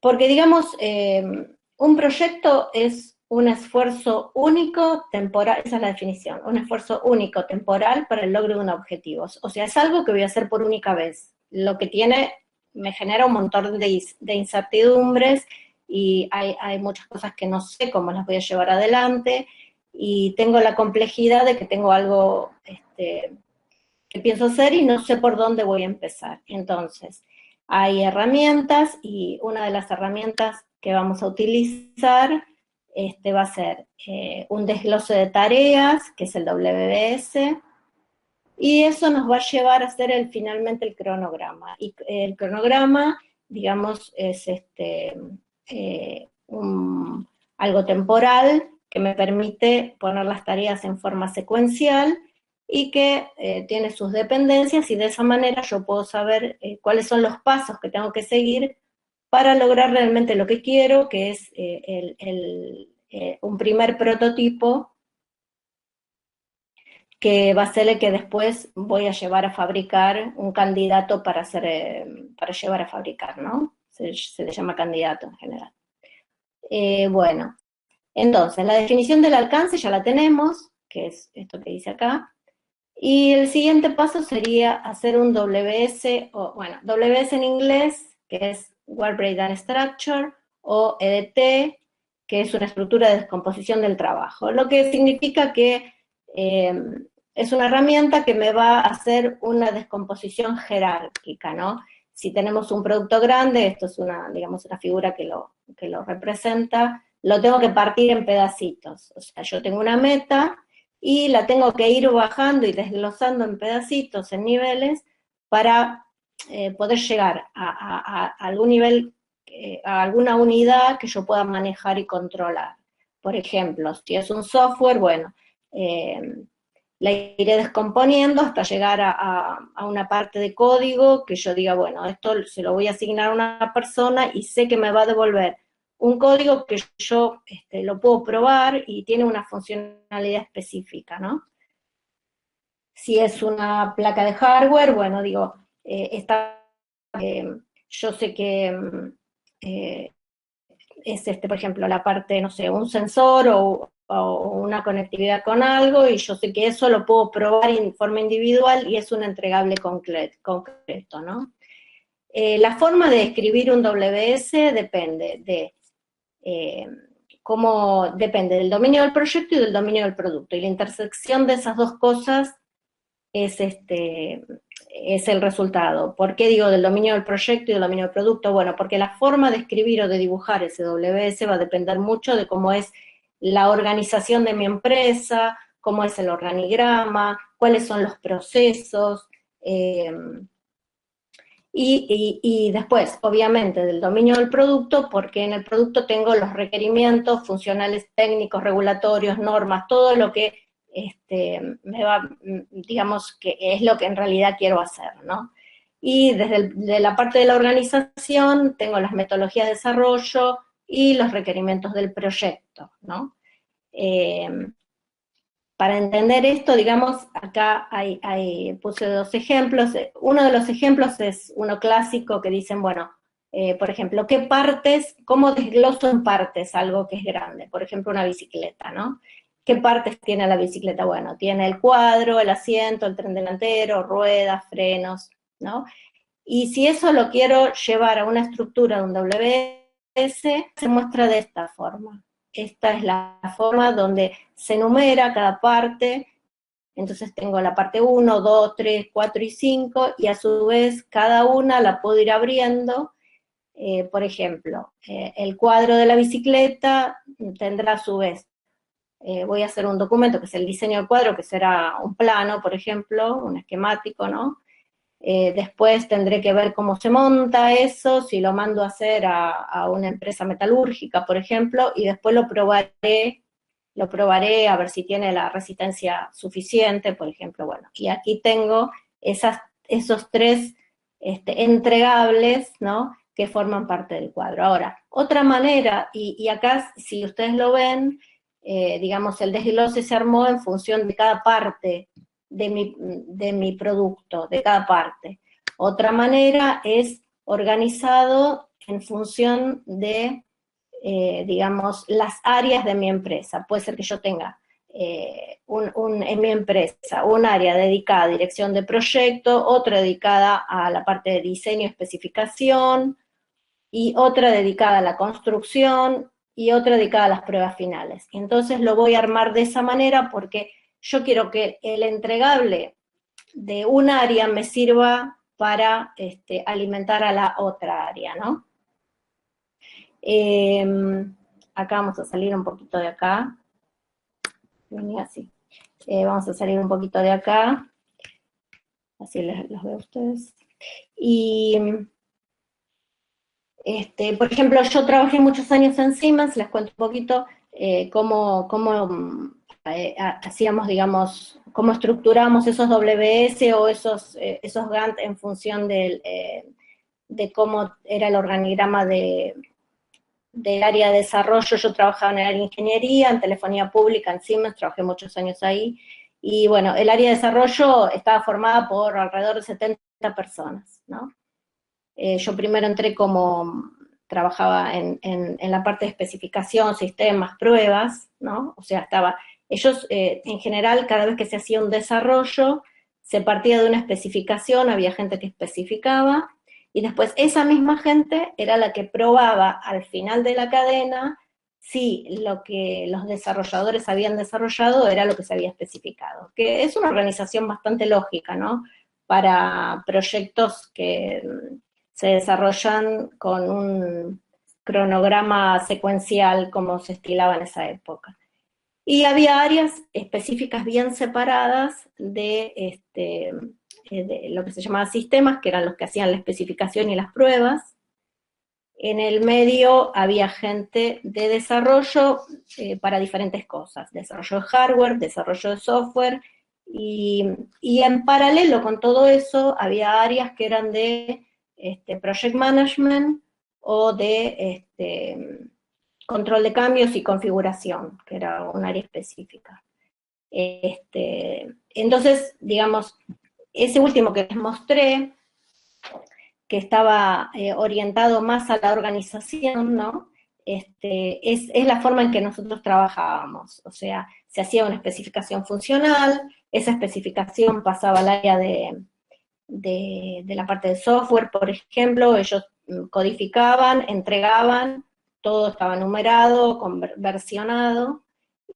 Porque, digamos, un proyecto es un esfuerzo único, temporal, esa es la definición, un esfuerzo único, temporal para el logro de un objetivo. O sea, es algo que voy a hacer por única vez. Lo que me genera un montón de incertidumbres y hay muchas cosas que no sé cómo las voy a llevar adelante y tengo la complejidad de que tengo algo que pienso hacer y no sé por dónde voy a empezar. Entonces, hay herramientas y una de las herramientas que vamos a utilizar va a ser un desglose de tareas, que es el WBS, y eso nos va a llevar a hacer finalmente el cronograma. Y el cronograma, digamos, es algo temporal que me permite poner las tareas en forma secuencial y que tiene sus dependencias, y de esa manera yo puedo saber cuáles son los pasos que tengo que seguir para lograr realmente lo que quiero, que es un primer prototipo que va a ser el que después voy a llevar a fabricar un candidato para llevar a fabricar, ¿no? Se le llama candidato en general. Bueno, entonces, la definición del alcance ya la tenemos, que es esto que dice acá, y el siguiente paso sería hacer un WS, o bueno, WS en inglés, que es Work Breakdown Structure, o EDT, que es una estructura de descomposición del trabajo, lo que significa que es una herramienta que me va a hacer una descomposición jerárquica, ¿no? Si tenemos un producto grande, esto es digamos, una figura que lo representa, lo tengo que partir en pedacitos. O sea, yo tengo una meta y la tengo que ir bajando y desglosando en pedacitos, en niveles, para poder llegar a algún nivel, a alguna unidad que yo pueda manejar y controlar. Por ejemplo, si es un software, bueno, la iré descomponiendo hasta llegar a una parte de código que yo diga, bueno, esto se lo voy a asignar a una persona y sé que me va a devolver un código que yo lo puedo probar y tiene una funcionalidad específica, ¿no? Si es una placa de hardware, bueno, digo, yo sé que es, por ejemplo, la parte, no sé, un sensor o una conectividad con algo, y yo sé que eso lo puedo probar en forma individual y es un entregable concreto, ¿no? La forma de escribir un WS depende depende del dominio del proyecto y del dominio del producto, y la intersección de esas dos cosas es el resultado. ¿Por qué digo del dominio del proyecto y del dominio del producto? Bueno, porque la forma de escribir o de dibujar ese WS va a depender mucho de cómo es la organización de mi empresa, cómo es el organigrama, cuáles son los procesos, y después, obviamente, del dominio del producto, porque en el producto tengo los requerimientos funcionales, técnicos, regulatorios, normas, todo lo que me va, digamos, que es lo que en realidad quiero hacer, ¿no? Y de la parte de la organización tengo las metodologías de desarrollo y los requerimientos del proyecto, ¿no? Para entender esto, digamos, acá puse dos ejemplos. Uno de los ejemplos es uno clásico que dicen, bueno, por ejemplo, ¿qué partes, cómo desgloso en partes algo que es grande? Por ejemplo, una bicicleta, ¿no? ¿Qué partes tiene la bicicleta? Bueno, tiene el cuadro, el asiento, el tren delantero, ruedas, frenos, ¿no? Y si eso lo quiero llevar a una estructura de un WS, se muestra de esta forma. Esta es la forma donde se enumera cada parte. Entonces tengo la parte 1, 2, 3, 4 y 5, y a su vez cada una la puedo ir abriendo. Por ejemplo, el cuadro de la bicicleta tendrá a su vez, voy a hacer un documento que es el diseño del cuadro, que será un plano, por ejemplo, un esquemático, ¿no? Después tendré que ver cómo se monta eso, si lo mando a hacer a una empresa metalúrgica, por ejemplo, y después lo probaré a ver si tiene la resistencia suficiente, por ejemplo, bueno, y aquí tengo esos tres entregables, ¿no?, que forman parte del cuadro. Ahora, otra manera, y acá, si ustedes lo ven, digamos, el desglose se armó en función de cada parte de mi producto, de cada parte. Otra manera es organizado en función de, digamos, las áreas de mi empresa. Puede ser que yo tenga en mi empresa un área dedicada a dirección de proyecto, otra dedicada a la parte de diseño y especificación, y otra dedicada a la construcción, y otra dedicada a las pruebas finales. Entonces lo voy a armar de esa manera porque yo quiero que el entregable de un área me sirva para alimentar a la otra área, ¿no? Acá vamos a salir un poquito de acá. Venía así. Vamos a salir un poquito de acá. Así los veo a ustedes. Y, por ejemplo, yo trabajé muchos años en Siemens, les cuento un poquito cómo hacíamos, digamos, cómo estructuramos esos WS o esos Gantt en función de cómo era el organigrama del área de desarrollo. Yo trabajaba en el área de ingeniería, en telefonía pública, en Siemens, trabajé muchos años ahí, y bueno, el área de desarrollo estaba formada por alrededor de 70 personas, ¿no? Yo primero entré trabajaba en la parte de especificación, sistemas, pruebas, ¿no? O sea, ellos en general, cada vez que se hacía un desarrollo, se partía de una especificación, había gente que especificaba, y después esa misma gente era la que probaba al final de la cadena si lo que los desarrolladores habían desarrollado era lo que se había especificado, que es una organización bastante lógica, ¿no? Para proyectos que se desarrollan con un cronograma secuencial como se estilaba en esa época. Y había áreas específicas bien separadas de lo que se llamaba sistemas, que eran los que hacían la especificación y las pruebas. En el medio había gente de desarrollo para diferentes cosas, desarrollo de hardware, desarrollo de software, y en paralelo con todo eso había áreas que eran de project management o de control de cambios y configuración, que era un área específica. Entonces, digamos, ese último que les mostré, que estaba orientado más a la organización, ¿no? Es la forma en que nosotros trabajábamos. O sea, se hacía una especificación funcional, esa especificación pasaba al área de la parte de software, por ejemplo, ellos codificaban, entregaban, todo estaba numerado, versionado,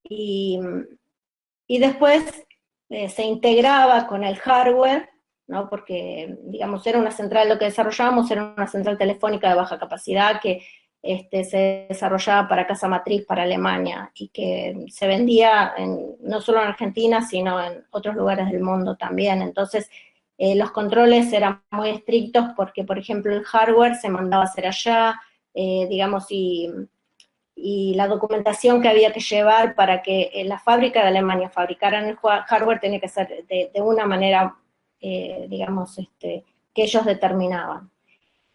y después se integraba con el hardware, ¿no? Porque, digamos, era una central, lo que desarrollábamos era una central telefónica de baja capacidad que se desarrollaba para Casa Matriz, para Alemania, y que se vendía no solo en Argentina, sino en otros lugares del mundo también. Entonces, los controles eran muy estrictos porque, por ejemplo, el hardware se mandaba a hacer allá, digamos, y la documentación que había que llevar para que la fábrica de Alemania fabricaran el hardware tenía que ser de una manera, digamos, que ellos determinaban.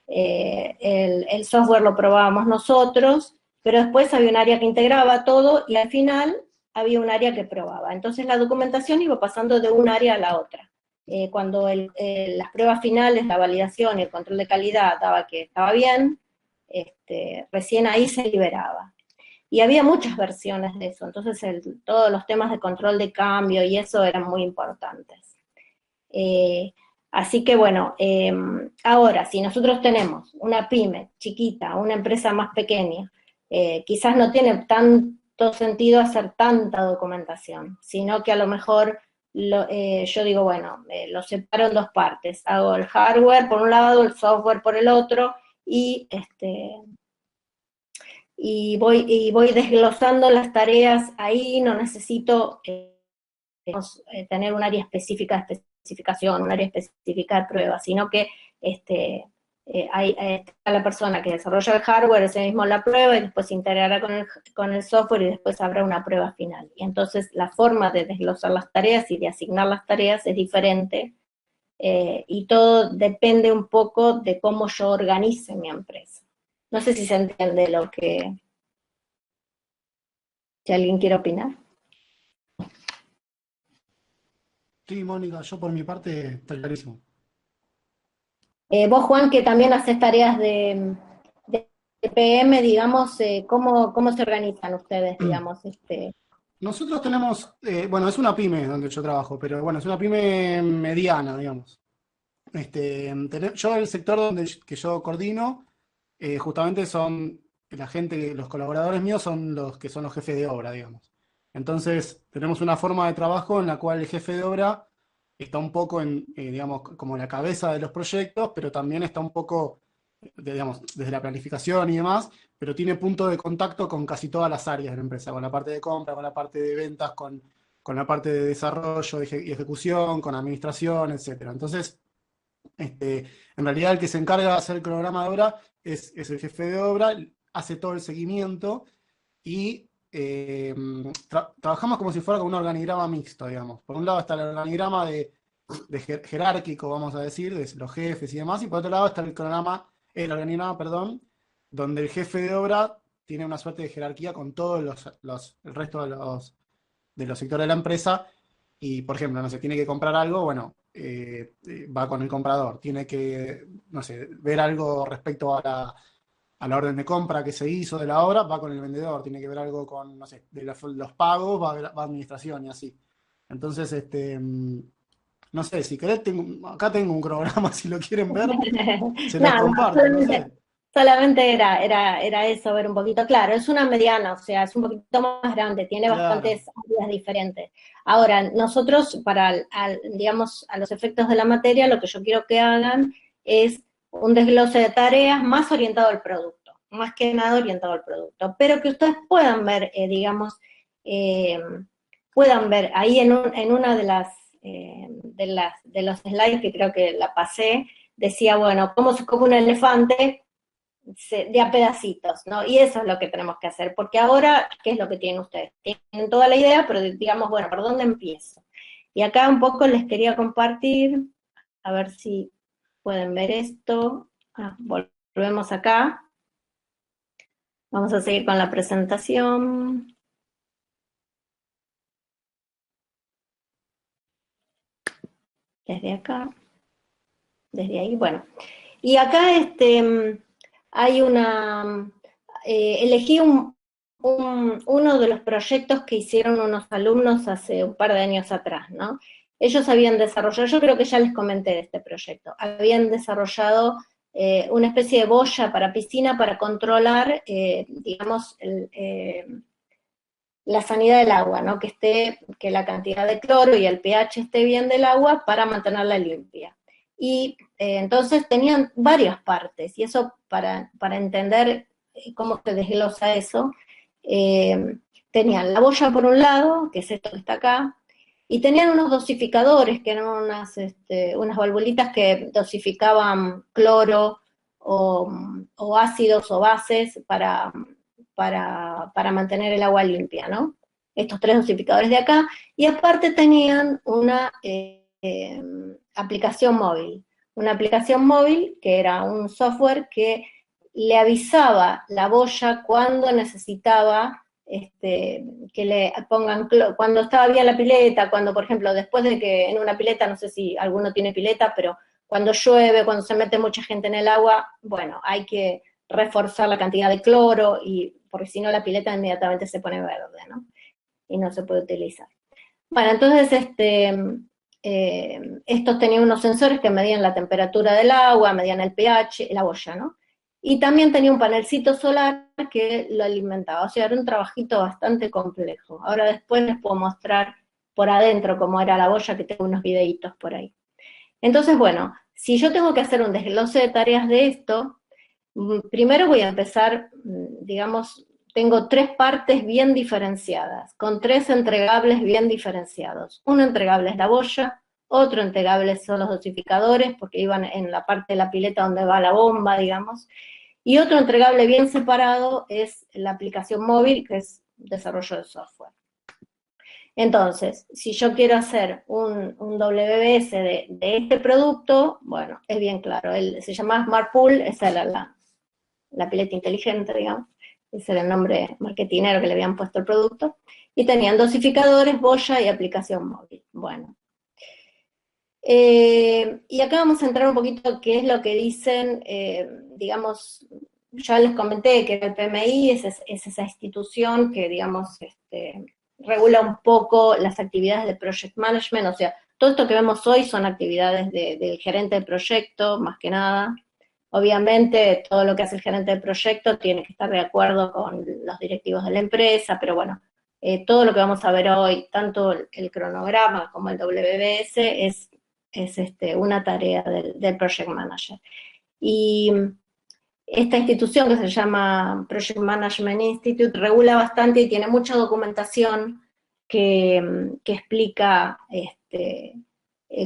El software lo probábamos nosotros, pero después había un área que integraba todo y al final había un área que probaba. Entonces la documentación iba pasando de un área a la otra. Cuando las pruebas finales, la validación y el control de calidad daba que estaba bien, recién ahí se liberaba. Y había muchas versiones de eso, entonces todos los temas de control de cambio y eso eran muy importantes. Así que bueno, ahora, si nosotros tenemos una pyme chiquita, una empresa más pequeña, quizás no tiene tanto sentido hacer tanta documentación, sino que a lo mejor yo digo, bueno, lo separo en dos partes, hago el hardware por un lado, el software por el otro, y voy desglosando las tareas ahí, no necesito tener un área específica de especificación, un área específica de pruebas, sino que está la persona que desarrolla el hardware, ese mismo la prueba, y después se integrará con el software y después habrá una prueba final. Y entonces la forma de desglosar las tareas y de asignar las tareas es diferente, y todo depende un poco de cómo yo organice mi empresa. No sé si se entiende si alguien quiere opinar. Sí, Mónica, yo por mi parte está clarísimo. Vos, Juan, que también haces tareas de PM, digamos, ¿cómo se organizan ustedes, digamos? Nosotros tenemos, bueno, es una pyme donde yo trabajo, pero bueno, es una pyme mediana, digamos. Yo el sector que yo coordino, justamente son la gente, los colaboradores míos son los que son los jefes de obra, digamos. Entonces, tenemos una forma de trabajo en la cual el jefe de obra está un poco digamos, como la cabeza de los proyectos, pero también está un poco, digamos, desde la planificación y demás, pero tiene punto de contacto con casi todas las áreas de la empresa, con la parte de compra, con la parte de ventas, con la parte de desarrollo y ejecución, con administración, etcétera. Entonces, en realidad el que se encarga de hacer el cronograma de obra es el jefe de obra, hace todo el seguimiento y trabajamos como si fuera con un organigrama mixto, digamos. Por un lado está el organigrama de jerárquico, vamos a decir, de los jefes y demás, y por otro lado está el organigrama, perdón, donde el jefe de obra tiene una suerte de jerarquía con todos el resto de los sectores de la empresa y, por ejemplo, no sé, tiene que comprar algo, bueno, va con el comprador, tiene que, no sé, ver algo respecto a la orden de compra que se hizo de la obra, va con el vendedor, tiene que ver algo con, no sé, de los pagos, va a administración y así. Entonces, no sé, si querés, acá tengo un programa, si lo quieren ver, se los No, no, comparto, no solamente, sé. solamente era eso, ver un poquito. Claro, es una mediana, o sea, es un poquito más grande, tiene Claro, bastantes áreas diferentes. Ahora, nosotros, digamos, a los efectos de la materia, lo que yo quiero que hagan es un desglose de tareas más orientado al producto, más que nada orientado al producto, pero que ustedes puedan ver, digamos, eh, puedan ver ahí en una de los slides que creo que la pasé, decía, bueno, cómo se come un elefante de a pedacitos, ¿no? Y eso es lo que tenemos que hacer, porque ahora, ¿qué es lo que tienen ustedes? Tienen toda la idea, pero digamos, bueno, ¿por dónde empiezo? Y acá un poco les quería compartir, a ver si pueden ver esto. Volvemos acá. Vamos a seguir con la presentación. Desde acá, desde ahí, bueno. Y acá hay elegí uno de los proyectos que hicieron unos alumnos hace un par de años atrás, ¿no? Ellos habían desarrollado, yo creo que ya les comenté de este proyecto, habían desarrollado una especie de boya para piscina para controlar, digamos, la sanidad del agua, ¿no? Que la cantidad de cloro y el pH esté bien del agua para mantenerla limpia. Y entonces tenían varias partes, y eso para entender cómo se desglosa eso, tenían la boya por un lado, que es esto que está acá, y tenían unos dosificadores, que eran unas valvulitas que dosificaban cloro o ácidos o bases para mantener el agua limpia, ¿no? Estos tres dosificadores de acá, y aparte tenían una aplicación móvil que era un software que le avisaba la boya cuando necesitaba que le pongan, cuando estaba bien la pileta, cuando por ejemplo después de que en una pileta, no sé si alguno tiene pileta, pero cuando llueve, cuando se mete mucha gente en el agua, bueno, hay que reforzar la cantidad de cloro, porque si no la pileta inmediatamente se pone verde, ¿no? Y no se puede utilizar. Bueno, entonces estos tenían unos sensores que medían la temperatura del agua, medían el pH, la boya, ¿no? Y también tenía un panelcito solar que lo alimentaba, o sea, era un trabajito bastante complejo. Ahora después les puedo mostrar por adentro cómo era la boya, que tengo unos videitos por ahí. Entonces, bueno, si yo tengo que hacer un desglose de tareas de esto, primero voy a empezar, digamos, tengo tres partes bien diferenciadas, con tres entregables bien diferenciados. Un entregable es la boya, otro entregable son los dosificadores, porque iban en la parte de la pileta donde va la bomba, digamos, y otro entregable bien separado es la aplicación móvil, que es desarrollo de software. Entonces, si yo quiero hacer un WBS de este producto, bueno, es bien claro, se llama Smart Pool, esa era la pileta inteligente, digamos, ese era el nombre marketinero que le habían puesto al producto, y tenían dosificadores, boya y aplicación móvil. Bueno, y acá vamos a entrar un poquito qué es lo que dicen, digamos, ya les comenté que el PMI es esa institución que, digamos, regula un poco las actividades de project management, o sea, todo esto que vemos hoy son actividades del gerente de proyecto, más que nada. Obviamente, todo lo que hace el gerente de proyecto tiene que estar de acuerdo con los directivos de la empresa, pero bueno, todo lo que vamos a ver hoy, tanto el cronograma como el WBS, es una tarea del project manager. Y esta institución que se llama Project Management Institute regula bastante y tiene mucha documentación que explica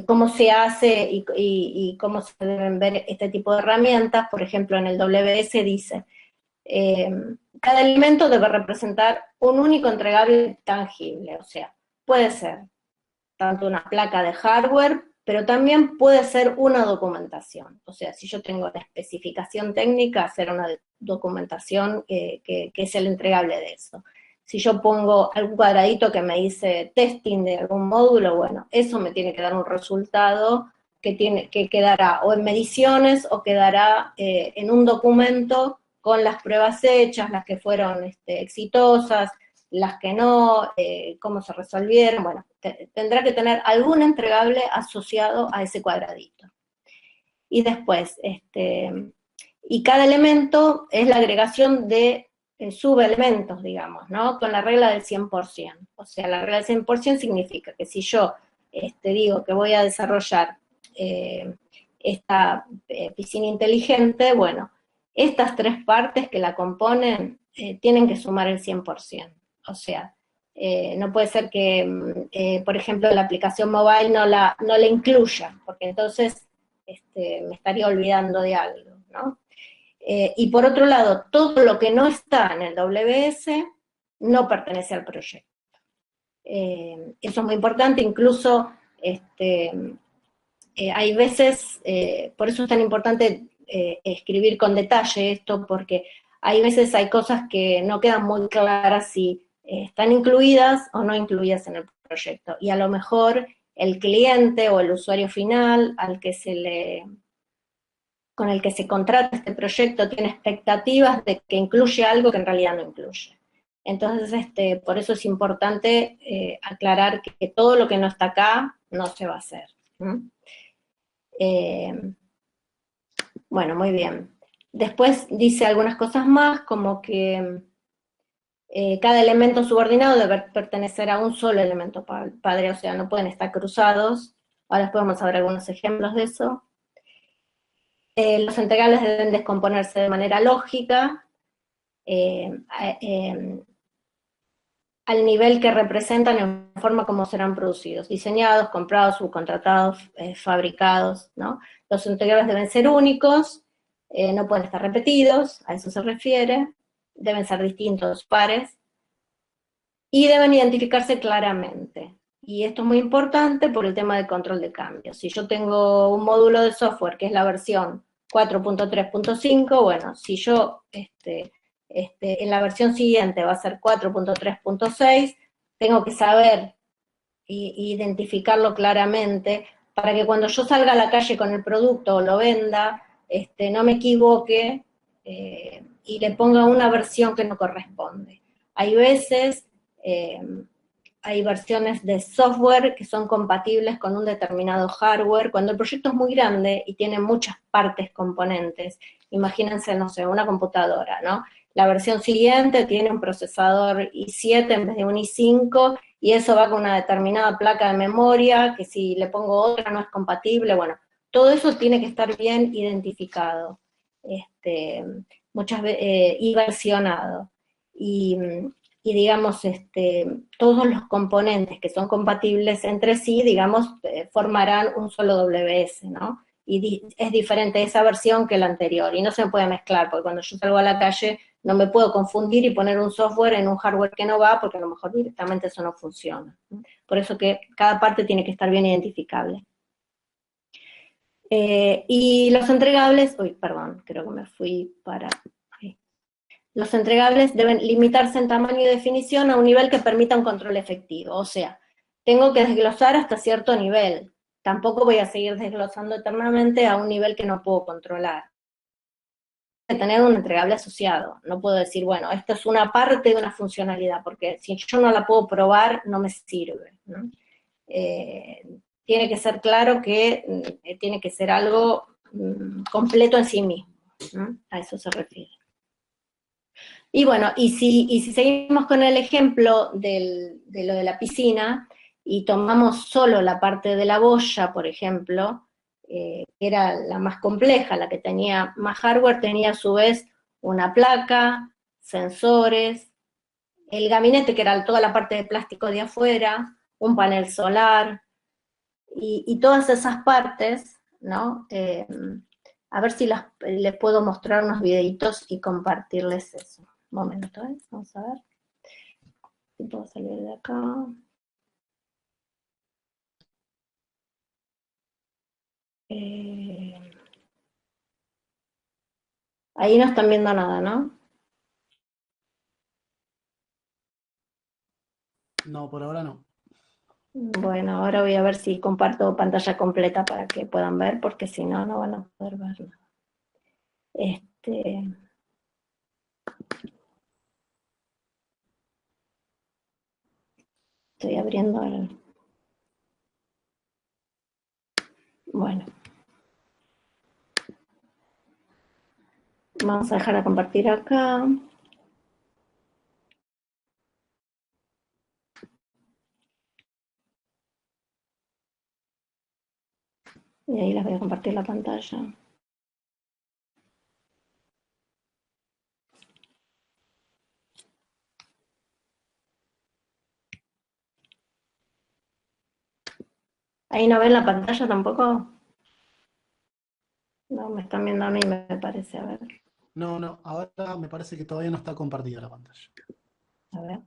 cómo se hace y cómo se deben ver este tipo de herramientas. Por ejemplo, en el WS dice, cada elemento debe representar un único entregable tangible, o sea, puede ser tanto una placa de hardware, pero también puede ser una documentación. O sea, si yo tengo la especificación técnica, hacer una documentación que es el entregable de eso. Si yo pongo algún cuadradito que me dice testing de algún módulo, bueno, eso me tiene que dar un resultado que quedará o en mediciones o quedará en un documento con las pruebas hechas, las que fueron exitosas, las que no, cómo se resolvieron, bueno, tendrá que tener algún entregable asociado a ese cuadradito. Y después, y cada elemento es la agregación de subelementos, digamos, ¿no? Con la regla del 100%. O sea, la regla del 100% significa que si yo digo que voy a desarrollar esta piscina inteligente, bueno, estas tres partes que la componen tienen que sumar el 100%. O sea, no puede ser que, por ejemplo, la aplicación mobile no la incluya, porque entonces me estaría olvidando de algo, ¿no? Y por otro lado, todo lo que no está en el WS no pertenece al proyecto. Eso es muy importante, incluso hay veces, por eso es tan importante escribir con detalle esto, porque hay veces hay cosas que no quedan muy claras si están incluidas o no incluidas en el proyecto, y a lo mejor el cliente o el usuario final con el que se contrata este proyecto tiene expectativas de que incluye algo que en realidad no incluye. Entonces, por eso es importante aclarar que todo lo que no está acá no se va a hacer. Bueno, muy bien. Después dice algunas cosas más, como que cada elemento subordinado debe pertenecer a un solo elemento padre, o sea, no pueden estar cruzados. Ahora después vamos a ver algunos ejemplos de eso. Los entregables deben descomponerse de manera lógica, al nivel que representan en forma como serán producidos, diseñados, comprados, subcontratados, fabricados, ¿no? Los integrales deben ser únicos, no pueden estar repetidos, a eso se refiere, deben ser distintos, pares, y deben identificarse claramente. Y esto es muy importante por el tema del control de cambios. Si yo tengo un módulo de software que es la versión 4.3.5, bueno, si yo en la versión siguiente va a ser 4.3.6, tengo que saber e identificarlo claramente para que cuando yo salga a la calle con el producto o lo venda, no me equivoque y le ponga una versión que no corresponde. Hay veces, hay versiones de software que son compatibles con un determinado hardware. Cuando el proyecto es muy grande y tiene muchas partes componentes, imagínense, no sé, una computadora, ¿no? La versión siguiente tiene un procesador i7 en vez de un i5, y eso va con una determinada placa de memoria, que si le pongo otra no es compatible. Bueno, todo eso tiene que estar bien identificado, muchas veces, y versionado. Y digamos, todos los componentes que son compatibles entre sí, digamos, formarán un solo WS, ¿no? Y es diferente esa versión que la anterior, y no se puede mezclar, porque cuando yo salgo a la calle no me puedo confundir y poner un software en un hardware que no va, porque a lo mejor directamente eso no funciona. Por eso que cada parte tiene que estar bien identificable. Y los entregables, uy, perdón, creo que me fui para... Los entregables deben limitarse en tamaño y definición a un nivel que permita un control efectivo. O sea, tengo que desglosar hasta cierto nivel. Tampoco voy a seguir desglosando eternamente a un nivel que no puedo controlar. tener un entregable asociado. No puedo decir, bueno, esto es una parte de una funcionalidad, porque si yo no la puedo probar, no me sirve, ¿no? Tiene que ser claro que tiene que ser algo completo en sí mismo, ¿no? A eso se refiere. Y bueno, y si seguimos con el ejemplo de lo de la piscina, y tomamos solo la parte de la boya, por ejemplo, que era la más compleja, la que tenía más hardware, tenía a su vez una placa, sensores, el gabinete, que era toda la parte de plástico de afuera, un panel solar, y todas esas partes, ¿no? A ver si les puedo mostrar unos videitos y compartirles eso. Un momento, vamos a ver si puedo salir de acá. Ahí no están viendo nada, ¿no? No, por ahora no. Bueno, ahora voy a ver si comparto pantalla completa para que puedan ver, porque si no, no van a poder ver nada. Estoy abriendo el... Bueno. Vamos a dejar de compartir acá. Y ahí les voy a compartir la pantalla. ¿Ahí no ven la pantalla tampoco? No, me están viendo a mí, me parece. A ver, No, no, ahora me parece que todavía no está compartida la pantalla. a ver.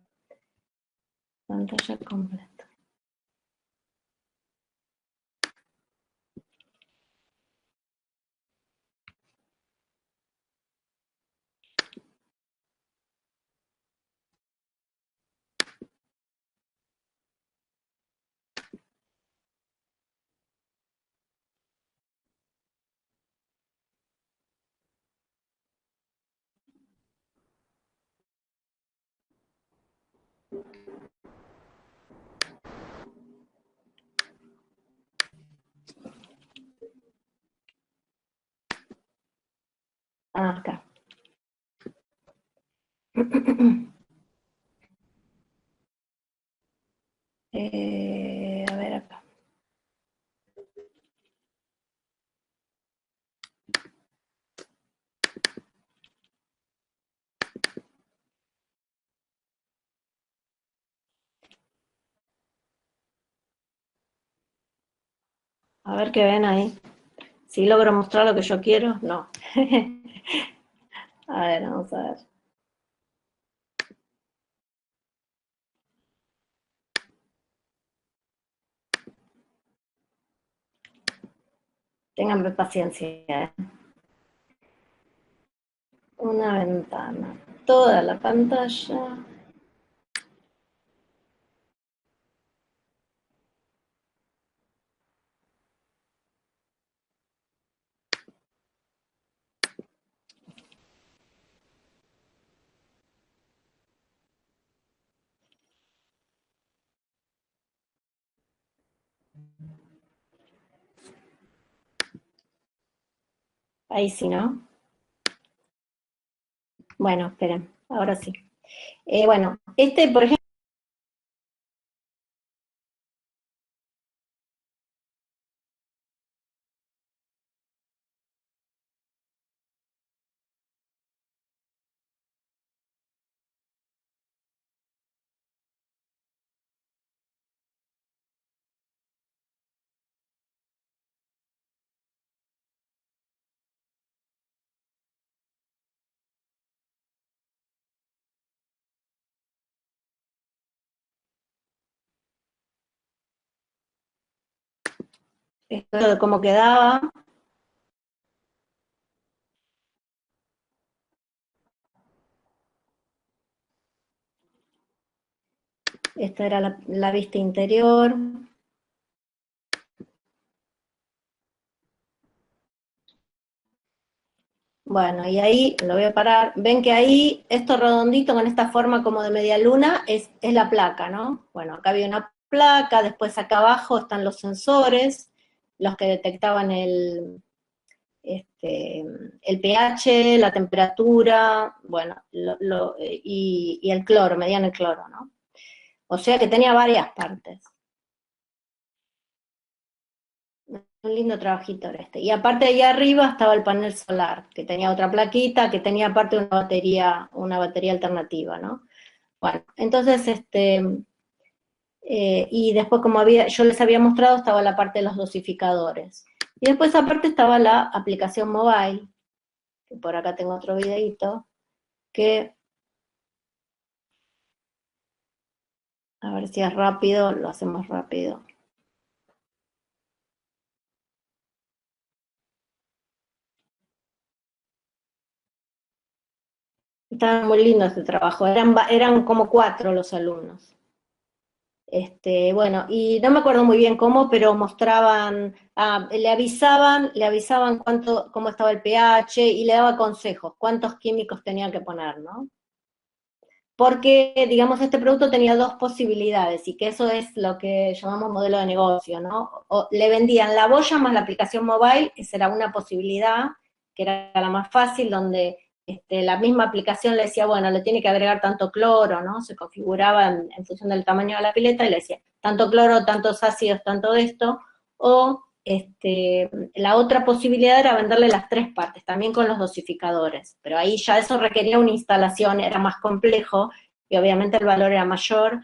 Pantalla completa. Ah, acá. A ver acá. A ver qué ven ahí. Si logro mostrar lo que yo quiero, no. A ver, vamos a ver. Ténganme paciencia, Una ventana. Toda la pantalla. Ahí sí, ¿no? Bueno, esperen, ahora sí. Bueno, por ejemplo, esto de cómo quedaba. Esta era la vista interior. Bueno, y ahí lo voy a parar. Ven que ahí, esto redondito con esta forma como de media luna, es la placa, ¿no? Bueno, acá había una placa, después acá abajo están los sensores, los que detectaban este, el pH, la temperatura, bueno, y el cloro, medían el cloro, ¿no? O sea que tenía varias partes. Un lindo trabajito era este. Y aparte de ahí arriba estaba el panel solar, que tenía otra plaquita, que tenía aparte una batería alternativa, ¿no? Bueno, entonces, y después como yo les había mostrado, estaba la parte de los dosificadores. Y después aparte estaba la aplicación mobile, que por acá tengo otro videito, que, a ver si es rápido, lo hacemos rápido. Estaba muy lindo este trabajo, eran como 4 los alumnos. Bueno, y no me acuerdo muy bien cómo, pero mostraban, le avisaban cómo estaba el pH y le daba consejos, cuántos químicos tenían que poner, ¿no? Porque, digamos, este producto tenía dos posibilidades y que eso es lo que llamamos modelo de negocio, ¿no? O le vendían la boya más la aplicación mobile, esa era una posibilidad, que era la más fácil, donde la misma aplicación le decía, bueno, le tiene que agregar tanto cloro, ¿no? Se configuraba en función del tamaño de la pileta y le decía, tanto cloro, tantos ácidos, tanto de esto, o la otra posibilidad era venderle las 3 partes, también con los dosificadores, pero ahí ya eso requería una instalación, era más complejo y obviamente el valor era mayor,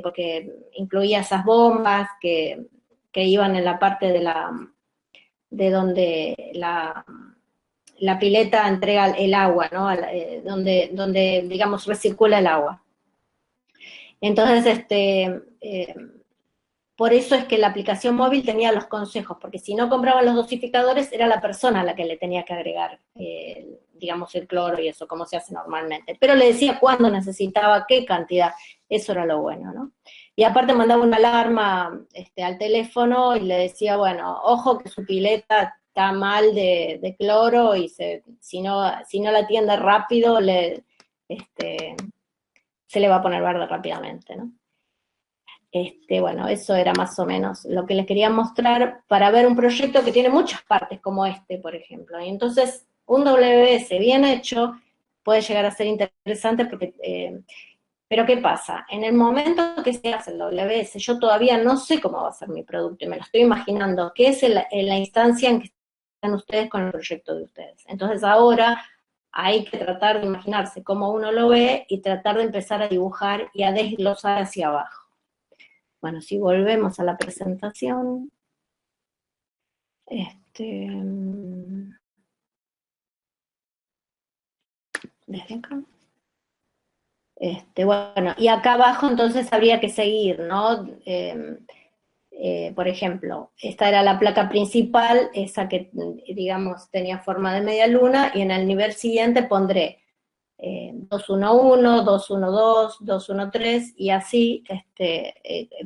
porque incluía esas bombas que iban en la parte de donde la pileta entrega el agua, ¿no? Donde digamos recircula el agua. Entonces, por eso es que la aplicación móvil tenía los consejos, porque si no compraban los dosificadores, era la persona a la que le tenía que agregar, digamos, el cloro y eso, como se hace normalmente. Pero le decía cuándo necesitaba, qué cantidad, eso era lo bueno, ¿no? Y aparte mandaba una alarma al teléfono y le decía, bueno, ojo que su pileta está mal de cloro y si no la atiende rápido, se le va a poner verde rápidamente, ¿no? Bueno, eso era más o menos lo que les quería mostrar para ver un proyecto que tiene muchas partes como por ejemplo. Y entonces, un WS bien hecho puede llegar a ser interesante porque, pero ¿qué pasa? En el momento que se hace el WS, yo todavía no sé cómo va a ser mi producto y me lo estoy imaginando, que es en la instancia en que están ustedes con el proyecto de ustedes. Entonces ahora hay que tratar de imaginarse cómo uno lo ve y tratar de empezar a dibujar y a desglosar hacia abajo. Bueno, si volvemos a la presentación, desde acá. Bueno, y acá abajo entonces habría que seguir, ¿no? Por ejemplo, esta era la placa principal, esa que, digamos, tenía forma de media luna, y en el nivel siguiente pondré 211, 212, 213, y así,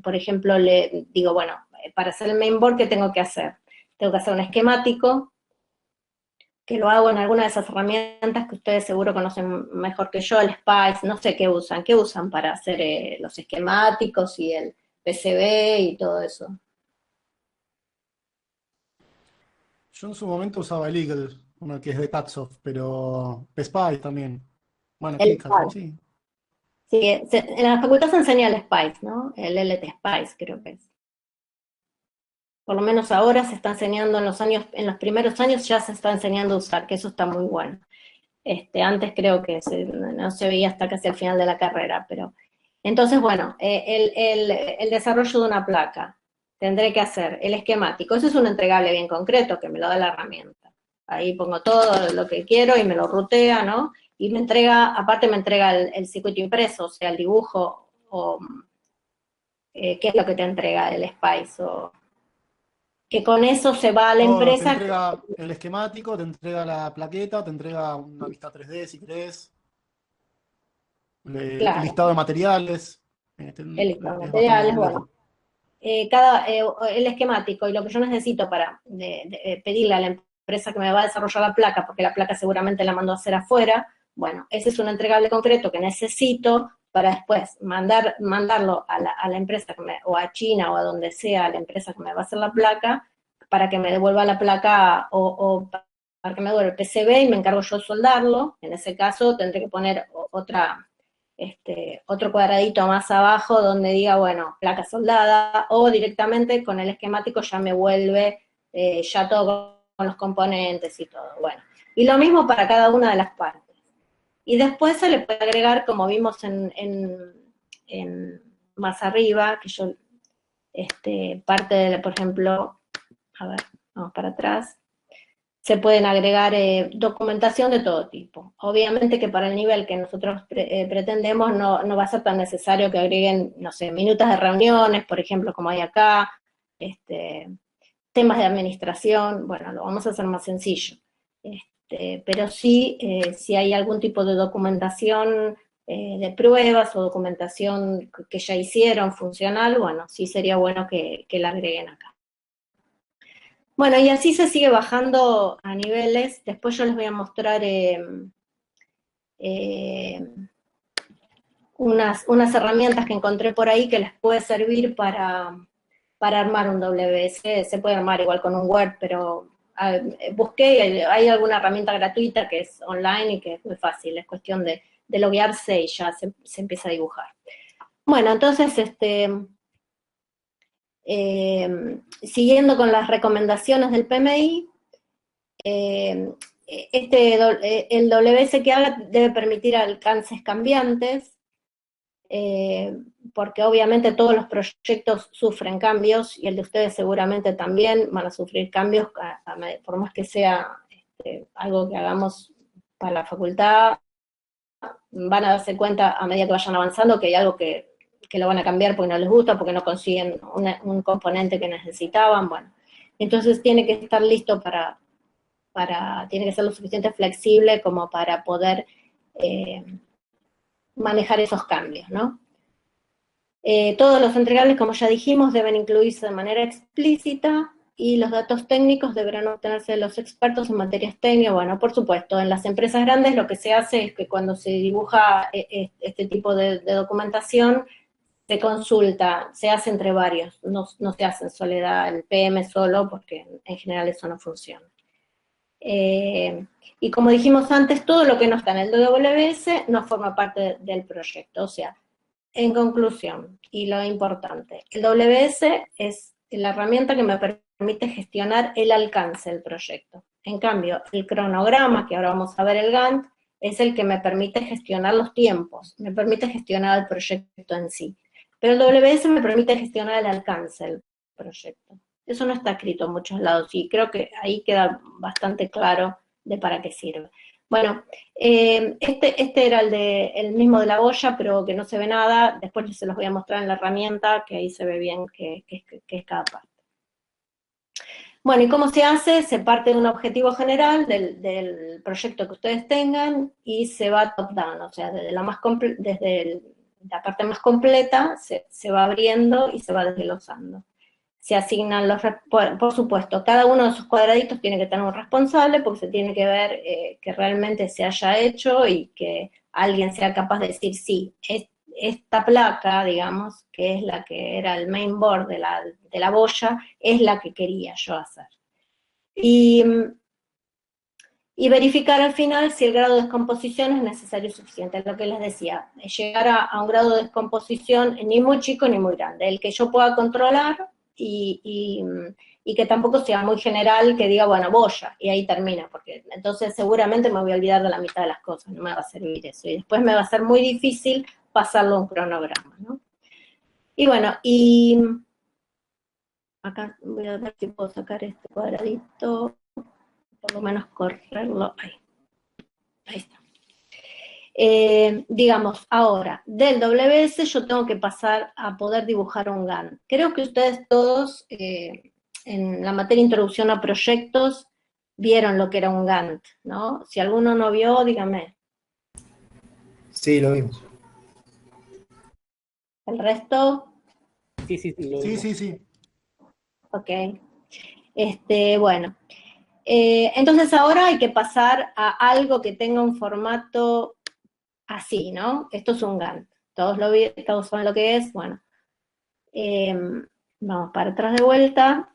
por ejemplo, le digo, bueno, para hacer el mainboard, ¿qué tengo que hacer? Tengo que hacer un esquemático, que lo hago en alguna de esas herramientas que ustedes seguro conocen mejor que yo, el Spice, no sé qué usan para hacer los esquemáticos y el PCB y todo eso. Yo en su momento usaba el Eagle, uno que es de Tatsoft, pero Spy también. Bueno, El KitKat, Spice. sí. Sí, en la facultad se enseña el Spice, ¿no? El LT Spice creo que es. Por lo menos ahora se está enseñando en los primeros años ya se está enseñando a usar, que eso está muy bueno. Antes creo que no se veía hasta casi al final de la carrera, pero entonces, bueno, el desarrollo de una placa, tendré que hacer el esquemático, eso es un entregable bien concreto que me lo da la herramienta. Ahí pongo todo lo que quiero y me lo rutea, ¿no? Y aparte me entrega el circuito impreso, o sea, el dibujo, o qué es lo que te entrega el Spice, o que con eso se va a la Todo, te empresa. entrega el esquemático, te entrega la plaqueta, te entrega una vista 3D si querés, el Claro, listado de materiales, el listado de es bastante materiales, bueno. completo. El esquemático y lo que yo necesito para pedirle a la empresa que me va a desarrollar la placa, porque la placa seguramente la mandó a hacer afuera. Bueno, ese es un entregable concreto que necesito para después mandarlo a la empresa o a China o a donde sea, a la empresa que me va a hacer la placa, para que me devuelva la placa o para que me devuelva el PCB y me encargo yo de soldarlo. En ese caso tendré que poner otro cuadradito más abajo donde diga, bueno, placa soldada, o directamente con el esquemático ya me vuelve ya todo con los componentes y todo. Bueno, y lo mismo para cada una de las partes. Y después se le puede agregar, como vimos en más arriba, que yo, parte de, por ejemplo, a ver, vamos para atrás, se pueden agregar documentación de todo tipo. Obviamente que para el nivel que nosotros pretendemos no va a ser tan necesario que agreguen, no sé, minutas de reuniones, por ejemplo, como hay acá, temas de administración, bueno, lo vamos a hacer más sencillo. Pero sí, si hay algún tipo de documentación de pruebas o documentación que ya hicieron funcional, bueno, sí sería bueno que la agreguen acá. Bueno, y así se sigue bajando a niveles. Después yo les voy a mostrar unas herramientas que encontré por ahí que les puede servir para armar un WS. Se puede armar igual con un Word, pero busqué, hay alguna herramienta gratuita que es online y que es muy fácil, es cuestión de loguearse y ya se empieza a dibujar. Bueno, entonces, siguiendo con las recomendaciones del PMI, el WS que haga debe permitir alcances cambiantes, porque obviamente todos los proyectos sufren cambios, y el de ustedes seguramente también van a sufrir cambios, por más que sea algo que hagamos para la facultad, van a darse cuenta a medida que vayan avanzando que hay algo que lo van a cambiar porque no les gusta, porque no consiguen un componente que necesitaban, bueno. Entonces tiene que estar listo tiene que ser lo suficiente flexible como para poder manejar esos cambios, ¿no? Todos los entregables, como ya dijimos, deben incluirse de manera explícita, y los datos técnicos deberán obtenerse de los expertos en materias técnicas. Bueno, por supuesto, en las empresas grandes lo que se hace es que cuando se dibuja este tipo de documentación, se consulta, se hace entre varios, no se hace en soledad el PM solo, porque en general eso no funciona. Y como dijimos antes, todo lo que no está en el WS no forma parte del proyecto. O sea, en conclusión, y lo importante, el WS es la herramienta que me permite gestionar el alcance del proyecto. En cambio, el cronograma, que ahora vamos a ver el Gantt, es el que me permite gestionar los tiempos, me permite gestionar el proyecto en sí. Pero el WS me permite gestionar el alcance del proyecto. Eso no está escrito en muchos lados, y creo que ahí queda bastante claro de para qué sirve. Bueno, este era el mismo de la boya, pero que no se ve nada. Después se los voy a mostrar en la herramienta, que ahí se ve bien que es cada parte. Bueno, ¿y cómo se hace? Se parte de un objetivo general del proyecto que ustedes tengan y se va top-down, o sea, desde la parte más completa se va abriendo y se va desglosando. Se asignan por supuesto, cada uno de esos cuadraditos tiene que tener un responsable, porque se tiene que ver que realmente se haya hecho y que alguien sea capaz de decir, sí, esta placa, digamos, que es la que era el main board de la boya, es la que quería yo hacer. Y verificar al final si el grado de descomposición es necesario y suficiente. Es lo que les decía, llegar a un grado de descomposición ni muy chico ni muy grande, el que yo pueda controlar, y que tampoco sea muy general, que diga, bueno, boya, y ahí termina, porque entonces seguramente me voy a olvidar de la mitad de las cosas, no me va a servir eso, y después me va a ser muy difícil pasarlo a un cronograma, ¿no? Y bueno, y acá voy a ver si puedo sacar este cuadradito, por lo menos correrlo, ahí está. Digamos, ahora, del WS yo tengo que pasar a poder dibujar un Gantt. Creo que ustedes todos, en la materia Introducción a Proyectos, vieron lo que era un Gantt, ¿no? Si alguno no vio, dígame. Sí, lo vimos. ¿El resto? Sí, lo Sí, vimos. sí, sí. Ok. Bueno. Entonces ahora hay que pasar a algo que tenga un formato así, ¿no? Esto es un Gantt. Todos saben lo que es. Bueno, vamos para atrás de vuelta.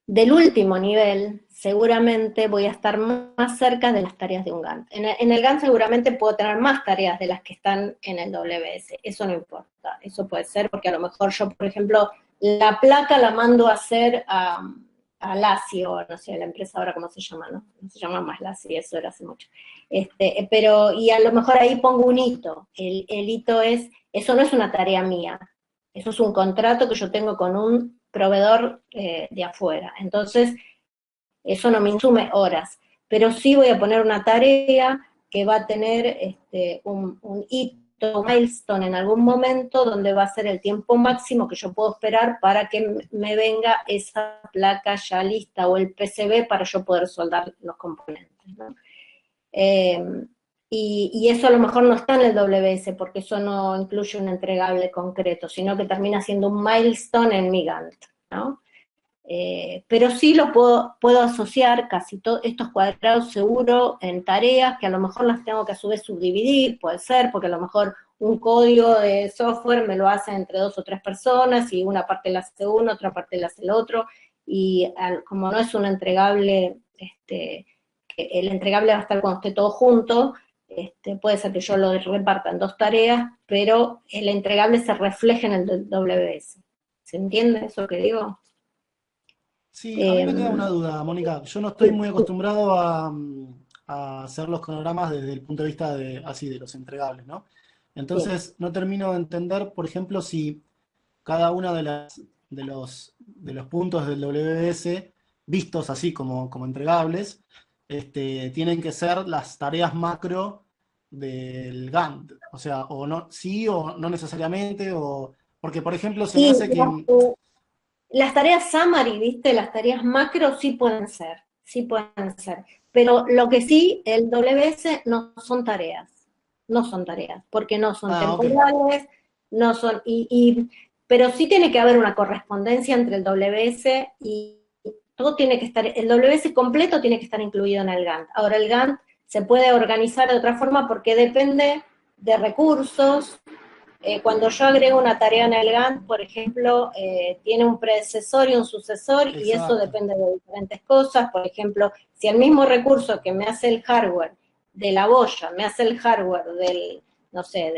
Del último nivel, seguramente voy a estar más cerca de las tareas de un Gantt. En el Gantt seguramente puedo tener más tareas de las que están en el WS. Eso no importa. Eso puede ser porque a lo mejor yo, por ejemplo, la placa la mando a hacer a LASI, o no sé, la empresa ahora cómo se llama, ¿no? No se llama más LASI, eso era hace mucho. Pero, y a lo mejor ahí pongo un hito. El hito es, eso no es una tarea mía, eso es un contrato que yo tengo con un proveedor de afuera. Entonces, eso no me insume horas, pero sí voy a poner una tarea que va a tener un hito, un milestone en algún momento donde va a ser el tiempo máximo que yo puedo esperar para que me venga esa placa ya lista o el PCB para yo poder soldar los componentes, ¿no? Y eso a lo mejor no está en el WS porque eso no incluye un entregable concreto, sino que termina siendo un milestone en mi Gantt, ¿no? Pero sí lo puedo asociar casi todos estos cuadrados seguro en tareas que a lo mejor las tengo que a su vez subdividir, puede ser, porque a lo mejor un código de software me lo hacen entre 2 o 3 personas y una parte la hace uno, otra parte la hace el otro, y como no es un entregable, el entregable va a estar cuando esté todo junto, puede ser que yo lo reparta en 2 tareas, pero el entregable se refleje en el WS. ¿Se entiende eso que digo? Sí, a mí me queda una duda, Mónica. Yo no estoy muy acostumbrado a hacer los cronogramas desde el punto de vista de, así, de los entregables, ¿no? Sí. Entonces, no termino de entender, por ejemplo, si cada uno de los puntos del WS, vistos así como entregables, tienen que ser las tareas macro del Gantt. O sea, o no, sí o no necesariamente, o porque, por ejemplo, se me Y hace que las tareas summary, ¿viste? Las tareas macro sí pueden ser. Pero lo que sí, el WS no son tareas, porque no son ah, ok. temporales, no son, pero sí tiene que haber una correspondencia entre el WS y todo tiene que estar, el WS completo tiene que estar incluido en el Gantt. Ahora el Gantt se puede organizar de otra forma porque depende de recursos. Cuando yo agrego una tarea en el Gantt, por ejemplo, tiene un predecesor y un sucesor, y eso Exacto. depende de diferentes cosas. Por ejemplo, si el mismo recurso que me hace el hardware de la boya, me hace el hardware del, no sé,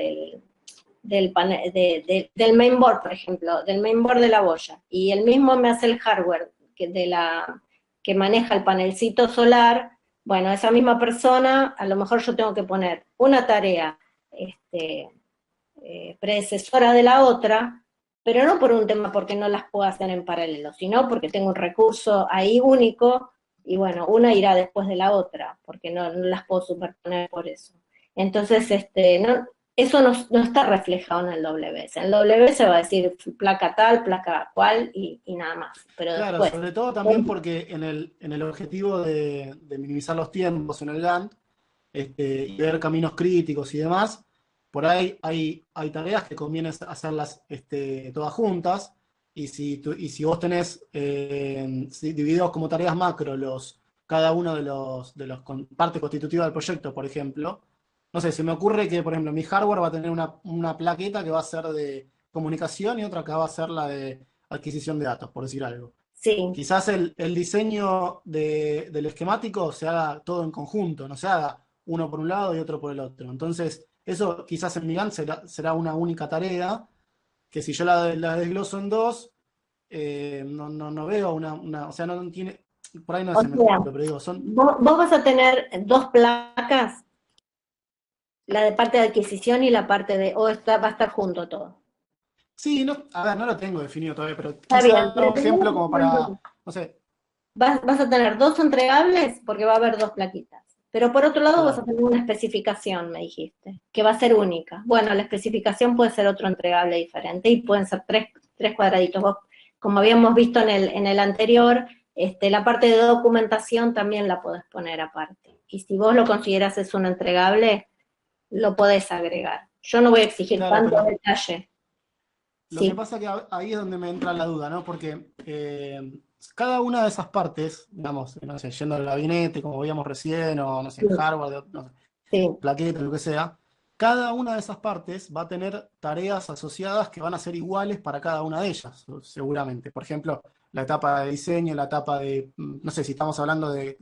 del mainboard, por ejemplo, del mainboard de la boya, y el mismo me hace el hardware que maneja el panelcito solar, bueno, esa misma persona, a lo mejor yo tengo que poner una tarea, predecesora de la otra, pero no por un tema porque no las puedo hacer en paralelo, sino porque tengo un recurso ahí único y bueno, una irá después de la otra, porque no las puedo superponer por eso. Entonces, eso no está reflejado en el WS. En el WS va a decir placa tal, placa cual y nada más. Pero Claro, después, sobre todo también porque en el objetivo de minimizar los tiempos en el Gantt, y ver caminos críticos y demás, por ahí hay tareas que conviene hacerlas todas juntas, y si vos tenés divididos como tareas macro cada uno de los partes constitutivas del proyecto, por ejemplo, no sé, se me ocurre que, por ejemplo, mi hardware va a tener una plaqueta que va a ser de comunicación y otra que va a ser la de adquisición de datos, por decir algo. sí. Quizás el diseño del esquemático se haga todo en conjunto, no se haga uno por un lado y otro por el otro. Entonces, eso quizás en mi Gantt será una única tarea, que si yo la desgloso en dos, no veo o sea, no tiene, por ahí no O es el mejor sea, ejemplo, pero digo, son, vos vas a tener 2 placas, la de parte de adquisición y la parte de, va a estar junto todo. sí, no, a ver, no lo tengo definido todavía, pero Está quise bien, dar pero un ejemplo como para, no sé, vas a tener 2 entregables porque va a haber 2 plaquitas. Pero por otro lado vas a claro. tener una especificación, me dijiste, que va a ser única. Bueno, la especificación puede ser otro entregable diferente y pueden ser tres cuadraditos. Vos, como habíamos visto en el anterior, la parte de documentación también la podés poner aparte. Y si vos lo consideras es un entregable, lo podés agregar. Yo no voy a exigir Claro, tanto pero detalle. lo que Sí, pasa que ahí es donde me entra la duda, ¿no? Porque cada una de esas partes, digamos, no sé, yendo al gabinete, como veíamos recién, o no sé, Sí, el hardware, no sé, sí. plaqueta, lo que sea, cada una de esas partes va a tener tareas asociadas que van a ser iguales para cada una de ellas, seguramente. Por ejemplo, la etapa de diseño, la etapa de, no sé, si estamos hablando no sé,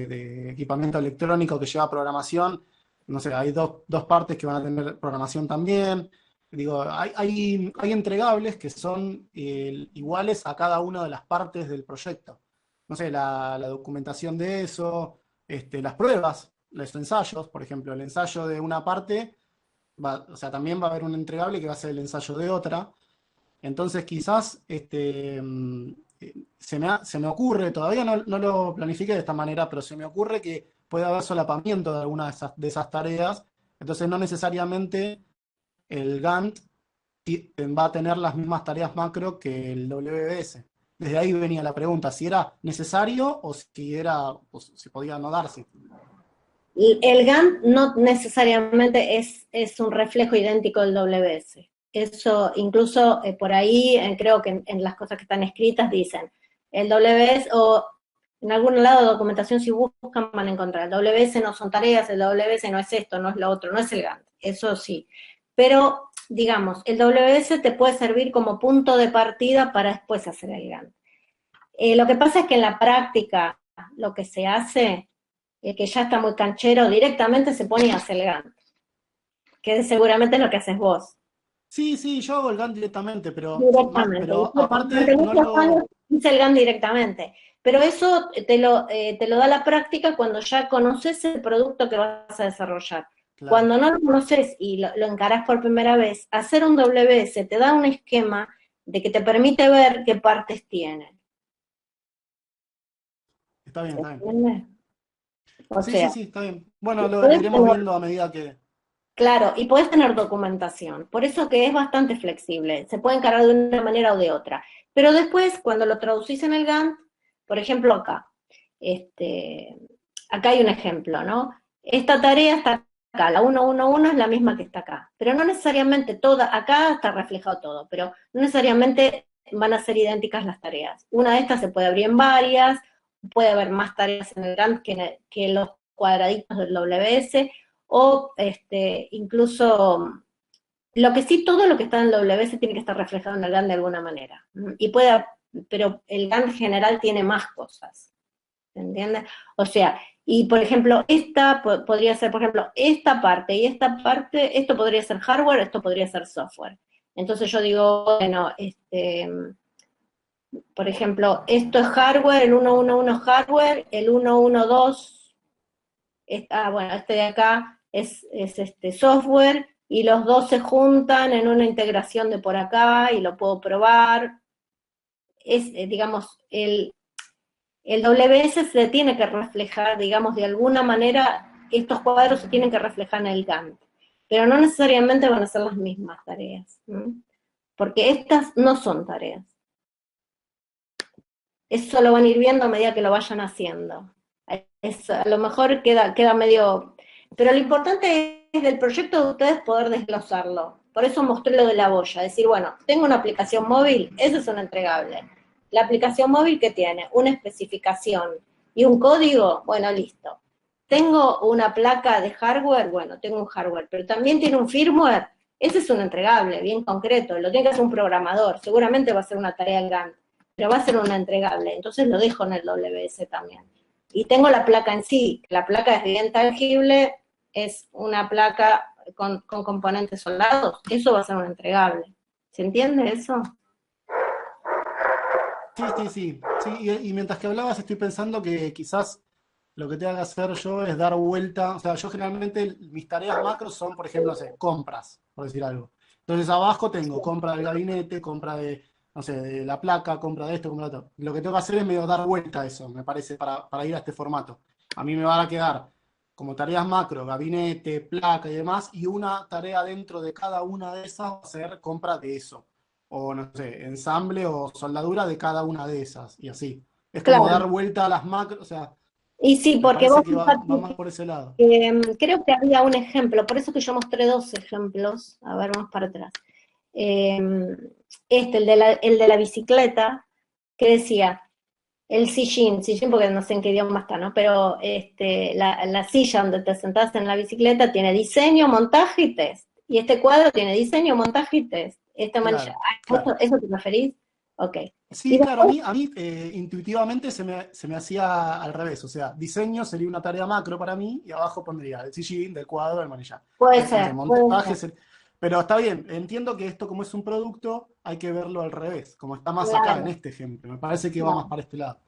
de equipamiento electrónico que lleva programación, no sé, hay dos partes que van a tener programación también. Digo, hay entregables que son iguales a cada una de las partes del proyecto. No sé, la documentación de eso, las pruebas, los ensayos, por ejemplo, el ensayo de una parte, o sea, también va a haber un entregable que va a ser el ensayo de otra. Entonces quizás se me ocurre, todavía no lo planifique de esta manera, pero se me ocurre que puede haber solapamiento de alguna de esas tareas. Entonces no necesariamente el Gantt va a tener las mismas tareas macro que el WBS. Desde ahí venía la pregunta, si era necesario o si podía no darse. El Gantt no necesariamente es un reflejo idéntico del WS. Eso, incluso por ahí, creo que en las cosas que están escritas dicen, el WS, o en algún lado de documentación, si buscan, van a encontrar. El WS no son tareas, el WS no es esto, no es lo otro, no es el Gantt, eso sí. Pero, digamos, el WS te puede servir como punto de partida para después hacer el Gantt. Lo que pasa es que en la práctica, lo que se hace, que ya está muy canchero, directamente se pone a hacer el Gantt, que seguramente es lo que haces vos. Sí, sí, yo hago el Gantt directamente, pero, Directamente. pero Yo durante aparte no muchos años lo... hice el Gantt directamente. Pero eso te lo da la práctica cuando ya conoces el producto que vas a desarrollar. Claro, Cuando no lo conoces y lo encarás por primera vez, hacer un WS te da un esquema de que te permite ver qué partes tiene. está bien, ¿Se está bien. entiende? O Sí, sí, sea, sí, está bien. Bueno, lo podés iremos tener. viendo a medida que... Claro, y podés tener documentación, por eso que es bastante flexible, se puede encargar de una manera o de otra. Pero después, cuando lo traducís en el Gantt, por ejemplo acá, este, acá hay un ejemplo, ¿no? Esta tarea está acá, la 111 es la misma que está acá, pero no necesariamente toda, acá está reflejado todo, pero no necesariamente van a ser idénticas las tareas. Una de estas se puede abrir en varias, puede haber más tareas en el Gantt que los cuadraditos del WS, o incluso, lo que sí, todo lo que está en el WS tiene que estar reflejado en el GAN de alguna manera. Y pero el GAN general tiene más cosas, ¿se entiende? O sea, y por ejemplo, esta podría ser, por ejemplo, esta parte y esta parte, esto podría ser hardware, esto podría ser software. Entonces yo digo, bueno, por ejemplo, esto es hardware, el 111 es hardware, el 112 bueno, este de acá es este software, y los dos se juntan en una integración de por acá y lo puedo probar. Digamos, el WS se tiene que reflejar, digamos, de alguna manera, estos cuadros se tienen que reflejar en el Gantt, pero no necesariamente van a ser las mismas tareas, ¿no? Porque estas no son tareas. Eso lo van a ir viendo a medida que lo vayan haciendo. A lo mejor queda medio... Pero lo importante es del proyecto de ustedes poder desglosarlo. Por eso mostré lo de la boya. Decir, bueno, tengo una aplicación móvil, eso es un entregable. La aplicación móvil, ¿qué tiene? Una especificación y un código, bueno, listo. Tengo una placa de hardware, bueno, tengo un hardware, pero también tiene un firmware. Ese es un entregable, bien concreto. Lo tiene que hacer un programador. Seguramente va a ser una tarea en Gantt, pero va a ser una entregable, entonces lo dejo en el WS también. Y tengo la placa en sí, la placa es bien tangible, es una placa con componentes soldados, eso va a ser un entregable. ¿Se entiende eso? Sí, sí, sí. Sí, y mientras que hablabas estoy pensando que quizás lo que tenga que hacer yo es dar vuelta. O sea, yo generalmente mis tareas macros son, por ejemplo, no sé, compras, por decir algo. Entonces abajo tengo compra del gabinete, compra de, no sé, de la placa, compra de esto, compra de otro. Lo que tengo que hacer es medio dar vuelta a eso, me parece, para ir a este formato. A mí me van a quedar como tareas macro, gabinete, placa y demás, y una tarea dentro de cada una de esas va a ser compra de eso. O no sé, ensamble o soldadura de cada una de esas, y así. Es como Claro. dar vuelta a las macros, o sea, Y sí, me porque vos parece que va más por ese lado. creo que había un ejemplo, por eso que yo mostré dos ejemplos. A ver, vamos para atrás. El de la bicicleta, que decía, el sillín porque no sé en qué idioma está, ¿no? Pero la silla donde te sentás en la bicicleta tiene diseño, montaje y test. Y este cuadro tiene diseño, montaje y test. Esta manilla, Claro, claro. ¿eso te referís? Ok. Y Sí, claro, después a mí intuitivamente se me hacía al revés, o sea, diseño sería una tarea macro para mí y abajo pondría el sillín, del cuadro, del manillar. No sé, puede montaje, ser, pero está bien, entiendo que esto como es un producto hay que verlo al revés, como está más acá en claro, este ejemplo, me parece que va más no, para este lado.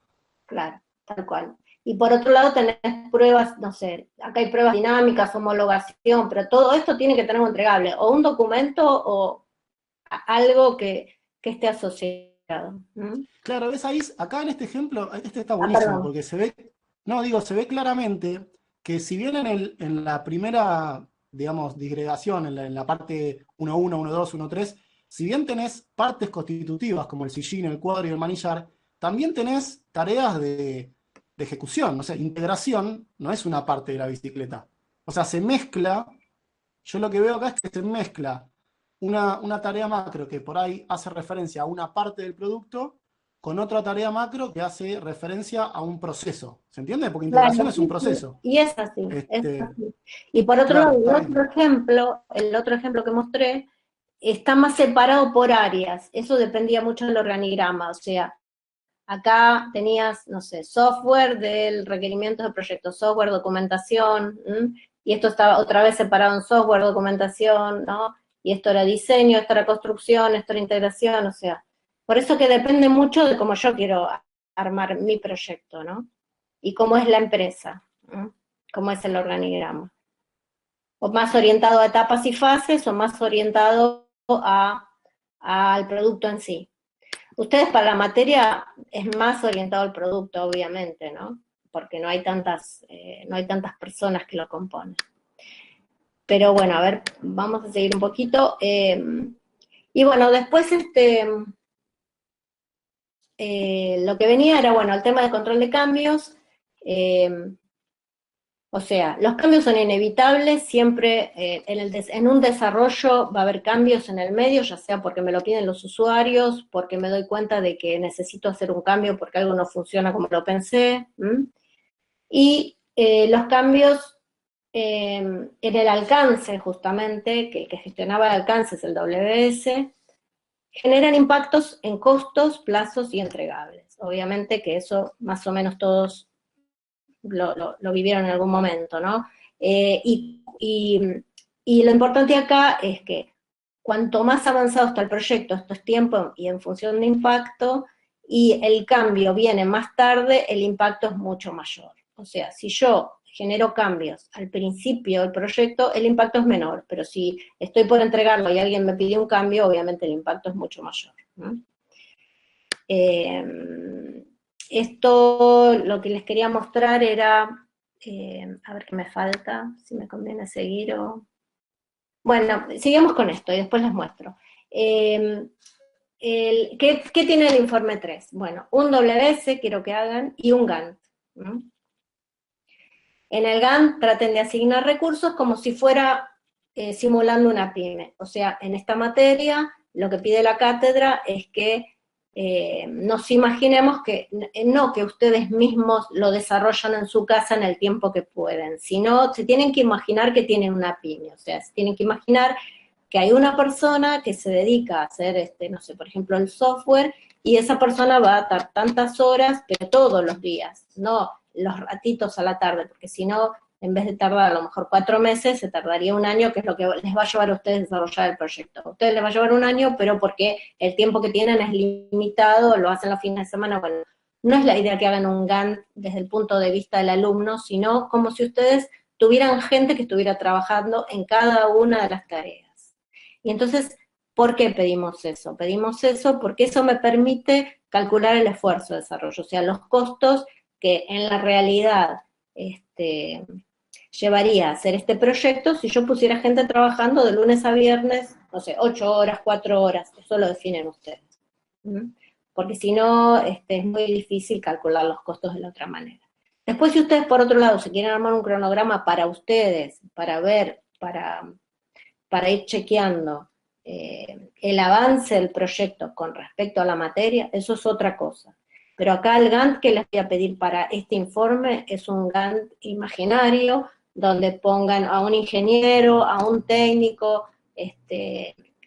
claro, tal cual. Y por otro lado tenés pruebas, no sé, acá hay pruebas dinámicas, homologación, pero todo esto tiene que tener un entregable, o un documento o algo que esté asociado. ¿Mm? Claro, ves ahí, acá en este ejemplo, este está Ah, buenísimo, perdón. porque se ve, no, digo, se ve claramente que si bien en la primera, digamos, disgregación, en la parte 1.1, 1.2, 1.3, si bien tenés partes constitutivas como el sillín, el cuadro y el manillar, también tenés tareas de ejecución, o sea, integración no es una parte de la bicicleta. O sea, se mezcla, yo lo que veo acá es que se mezcla una tarea macro que por ahí hace referencia a una parte del producto con otra tarea macro que hace referencia a un proceso. ¿Se entiende? Porque integración Claro, es un sí, sí. proceso. Y es así, es Este, así. Y por otro lado, claro, está bien. el otro ejemplo que mostré, está más separado por áreas. Eso dependía mucho del organigrama. O sea, acá tenías, no sé, software del requerimiento de proyecto, software, documentación, ¿m? Y esto estaba otra vez separado en software, documentación, ¿no? Y esto era diseño, esto era construcción, esto era integración, o sea, por eso que depende mucho de cómo yo quiero armar mi proyecto, ¿no? Y cómo es la empresa, ¿no? Cómo es el organigrama. O más orientado a etapas y fases, o más orientado al producto en sí. Ustedes para la materia es más orientado al producto, obviamente, ¿no? Porque no hay tantas personas que lo componen. Pero bueno, a ver, vamos a seguir un poquito. Y bueno, después lo que venía era, bueno, el tema de control de cambios. Eh, o sea, los cambios son inevitables, siempre en un desarrollo va a haber cambios en el medio, ya sea porque me lo piden los usuarios, porque me doy cuenta de que necesito hacer un cambio porque algo no funciona como lo pensé. ¿M? Y los cambios en el alcance, justamente, que el que gestionaba el alcance es el WS, generan impactos en costos, plazos y entregables. Obviamente que eso más o menos todos lo vivieron en algún momento, ¿no? Y lo importante acá es que cuanto más avanzado está el proyecto, esto es tiempo y en función de impacto, y el cambio viene más tarde, el impacto es mucho mayor. O sea, si yo genero cambios al principio del proyecto, el impacto es menor, pero si estoy por entregarlo y alguien me pide un cambio, obviamente el impacto es mucho mayor, ¿no? Esto lo que les quería mostrar era, a ver qué me falta, si me conviene seguir o... Bueno, sigamos con esto y después les muestro. Eh, ¿qué tiene el informe 3? Bueno, un WS quiero que hagan y un Gantt. ¿No? En el Gantt traten de asignar recursos como si fuera simulando una pyme. O sea, en esta materia lo que pide la cátedra es que nos imaginemos que no que ustedes mismos lo desarrollan en su casa en el tiempo que pueden, sino se tienen que imaginar que tienen una pyme, o sea, se tienen que imaginar que hay una persona que se dedica a hacer, no sé, por ejemplo, el software, y esa persona va a estar tantas horas, pero todos los días, no los ratitos a la tarde, porque si no, en vez de tardar a lo mejor 4 meses, se tardaría un año, que es lo que les va a llevar a ustedes desarrollar el proyecto. A ustedes les va a llevar un año, pero porque el tiempo que tienen es limitado, lo hacen los fines de semana, bueno, no es la idea que hagan un Gantt desde el punto de vista del alumno, sino como si ustedes tuvieran gente que estuviera trabajando en cada una de las tareas. Y entonces, ¿por qué pedimos eso? Pedimos eso porque eso me permite calcular el esfuerzo de desarrollo, o sea, los costos que en la realidad llevaría a hacer este proyecto si yo pusiera gente trabajando de lunes a viernes, no sé, 8 horas, 4 horas, eso lo definen ustedes. ¿Mm? Porque si no, es muy difícil calcular los costos de la otra manera. Después, si ustedes, por otro lado, se quieren armar un cronograma para ustedes, para ver, para ir chequeando el avance del proyecto con respecto a la materia, eso es otra cosa. Pero acá el Gantt que les voy a pedir para este informe es un Gantt imaginario, donde pongan a un ingeniero, a un técnico,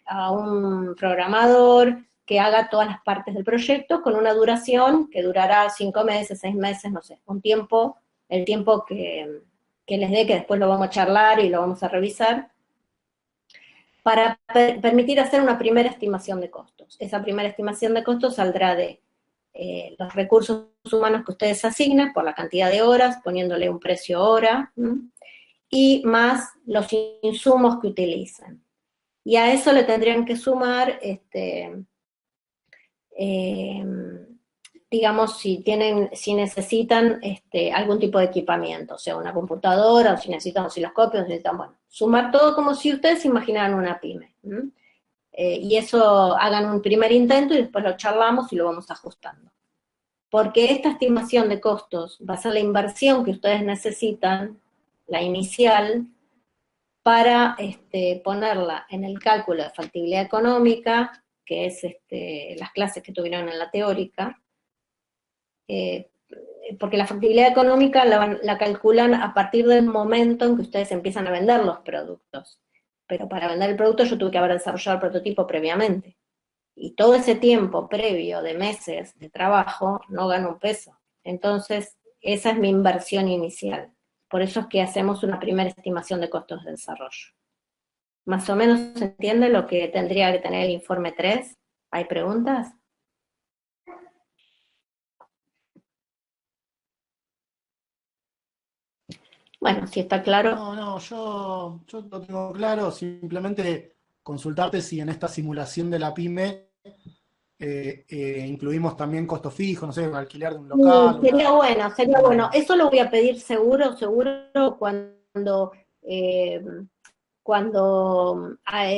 a un programador, que haga todas las partes del proyecto con una duración que durará 5 meses, 6 meses, no sé, un tiempo, el tiempo que les dé, que después lo vamos a charlar y lo vamos a revisar, para permitir hacer una primera estimación de costos. Esa primera estimación de costos saldrá de los recursos humanos que ustedes asignan por la cantidad de horas, poniéndole un precio hora, y más los insumos que utilizan. Y a eso le tendrían que sumar, digamos, si necesitan algún tipo de equipamiento, o sea, una computadora, o si necesitan osciloscopios, necesitan, bueno, sumar todo como si ustedes se imaginaran una pyme. Y eso hagan un primer intento y después lo charlamos y lo vamos ajustando. Porque esta estimación de costos va a ser la inversión que ustedes necesitan, la inicial, para ponerla en el cálculo de factibilidad económica, que es las clases que tuvieron en la teórica, porque la factibilidad económica la calculan a partir del momento en que ustedes empiezan a vender los productos. Pero para vender el producto yo tuve que haber desarrollado el prototipo previamente. Y todo ese tiempo previo de meses de trabajo no gano un peso. Entonces, esa es mi inversión inicial. Por eso es que hacemos una primera estimación de costos de desarrollo. ¿Más o menos se entiende lo que tendría que tener el informe 3? ¿Hay preguntas? Bueno, si está claro. No, yo lo tengo claro, simplemente consultarte si en esta simulación de la pyme incluimos también costo fijo, no sé, alquiler de un local. Sería bueno. Eso lo voy a pedir seguro, cuando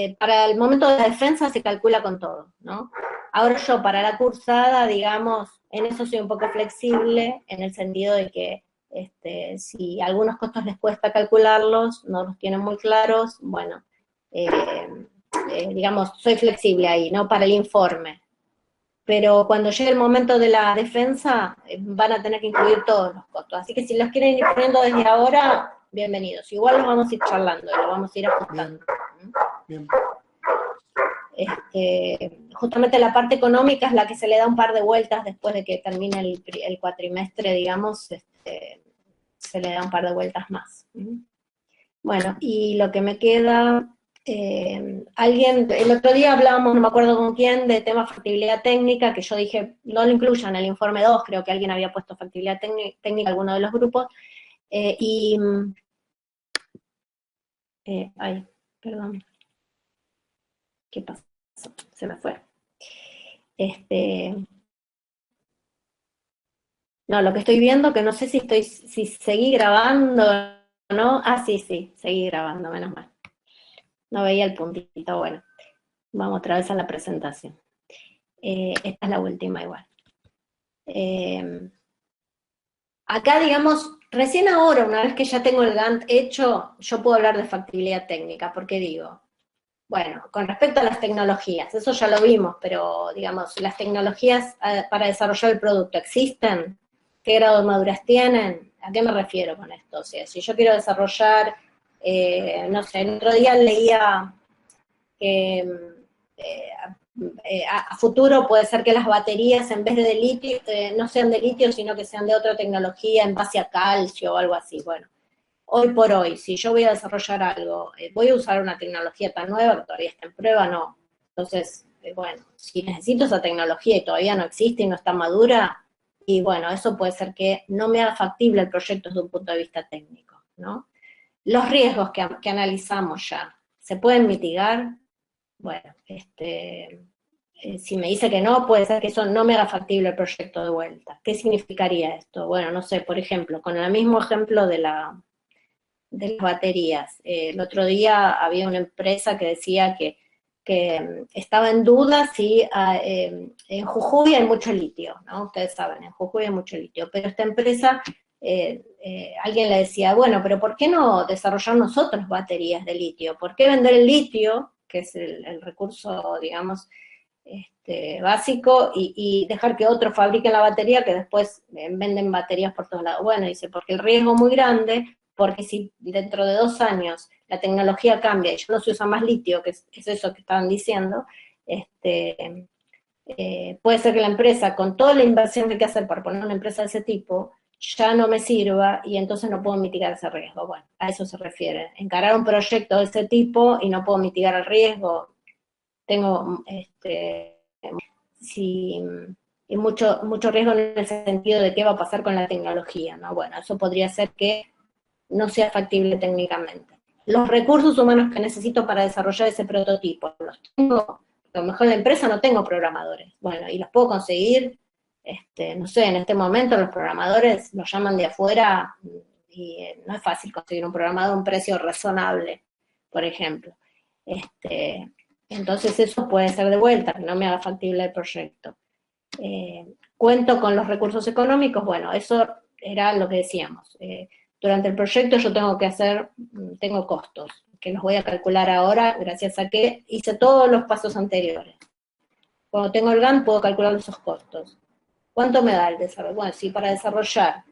para el momento de la defensa se calcula con todo, ¿no? Ahora yo para la cursada, digamos, en eso soy un poco flexible, en el sentido de que si algunos costos les cuesta calcularlos, no los tienen muy claros, bueno, digamos, soy flexible ahí, ¿no? Para el informe. Pero cuando llegue el momento de la defensa, van a tener que incluir todos los costos. Así que si los quieren ir poniendo desde ahora, bienvenidos. Igual los vamos a ir charlando y lo vamos a ir ajustando. Bien. Justamente la parte económica es la que se le da un par de vueltas después de que termine el cuatrimestre, digamos, se le da un par de vueltas más. Bueno, y lo que me queda, el otro día hablábamos, no me acuerdo con quién, de tema factibilidad técnica, que yo dije, no lo incluyan en el informe 2, creo que alguien había puesto factibilidad técnica, alguno de los grupos, ay, perdón, ¿qué pasó? Se me fue. No, lo que estoy viendo, que no sé si seguí grabando o no. Ah, sí, seguí grabando, menos mal. No veía el puntito, bueno. Vamos otra vez a la presentación. Esta es la última igual. Acá, digamos, recién ahora, una vez que ya tengo el Gantt hecho, yo puedo hablar de factibilidad técnica, porque digo, bueno, con respecto a las tecnologías, eso ya lo vimos, pero digamos, las tecnologías para desarrollar el producto, ¿existen? ¿Qué grado de madurez tienen? ¿A qué me refiero con esto? O sea, si yo quiero desarrollar, no sé, el otro día leía que a futuro puede ser que las baterías en vez de litio, no sean de litio, sino que sean de otra tecnología en base a calcio o algo así. Bueno, hoy por hoy, si yo voy a desarrollar algo, voy a usar una tecnología tan nueva que todavía está en prueba, no. Entonces, bueno, si necesito esa tecnología y todavía no existe y no está madura, y bueno, eso puede ser que no me haga factible el proyecto desde un punto de vista técnico, ¿no? Los riesgos que analizamos ya, ¿se pueden mitigar? Bueno, si me dice que no, puede ser que eso no me haga factible el proyecto de vuelta. ¿Qué significaría esto? Bueno, no sé, por ejemplo, con el mismo ejemplo de las baterías. El otro día había una empresa que decía que estaba en duda si en Jujuy hay mucho litio, ¿no? Ustedes saben, en Jujuy hay mucho litio, pero esta empresa, alguien le decía, bueno, pero ¿por qué no desarrollar nosotros baterías de litio? ¿Por qué vender el litio, que es el recurso, digamos, básico y dejar que otros fabriquen la batería que después venden baterías por todos lados. Bueno, dice, porque el riesgo es muy grande, porque si dentro de 2 años la tecnología cambia y ya no se usa más litio, que es eso que estaban diciendo, puede ser que la empresa, con toda la inversión que hay que hacer para poner una empresa de ese tipo, ya no me sirva y entonces no puedo mitigar ese riesgo. Bueno, a eso se refiere. Encarar un proyecto de ese tipo y no puedo mitigar el riesgo. Tengo sí, y mucho riesgo en el sentido de qué va a pasar con la tecnología, ¿no? Bueno, eso podría ser que no sea factible técnicamente. Los recursos humanos que necesito para desarrollar ese prototipo, los tengo, a lo mejor en la empresa no tengo programadores, bueno, y los puedo conseguir, no sé, en este momento los programadores los llaman de afuera y no es fácil conseguir un programador a un precio razonable, por ejemplo. Entonces eso puede ser de vuelta, que no me haga factible el proyecto. Cuento con los recursos económicos, bueno, eso era lo que decíamos. Durante el proyecto yo tengo costos, que los voy a calcular ahora, gracias a que hice todos los pasos anteriores. Cuando tengo el GAN puedo calcular esos costos. ¿Cuánto me da el desarrollo? Bueno, si para desarrollar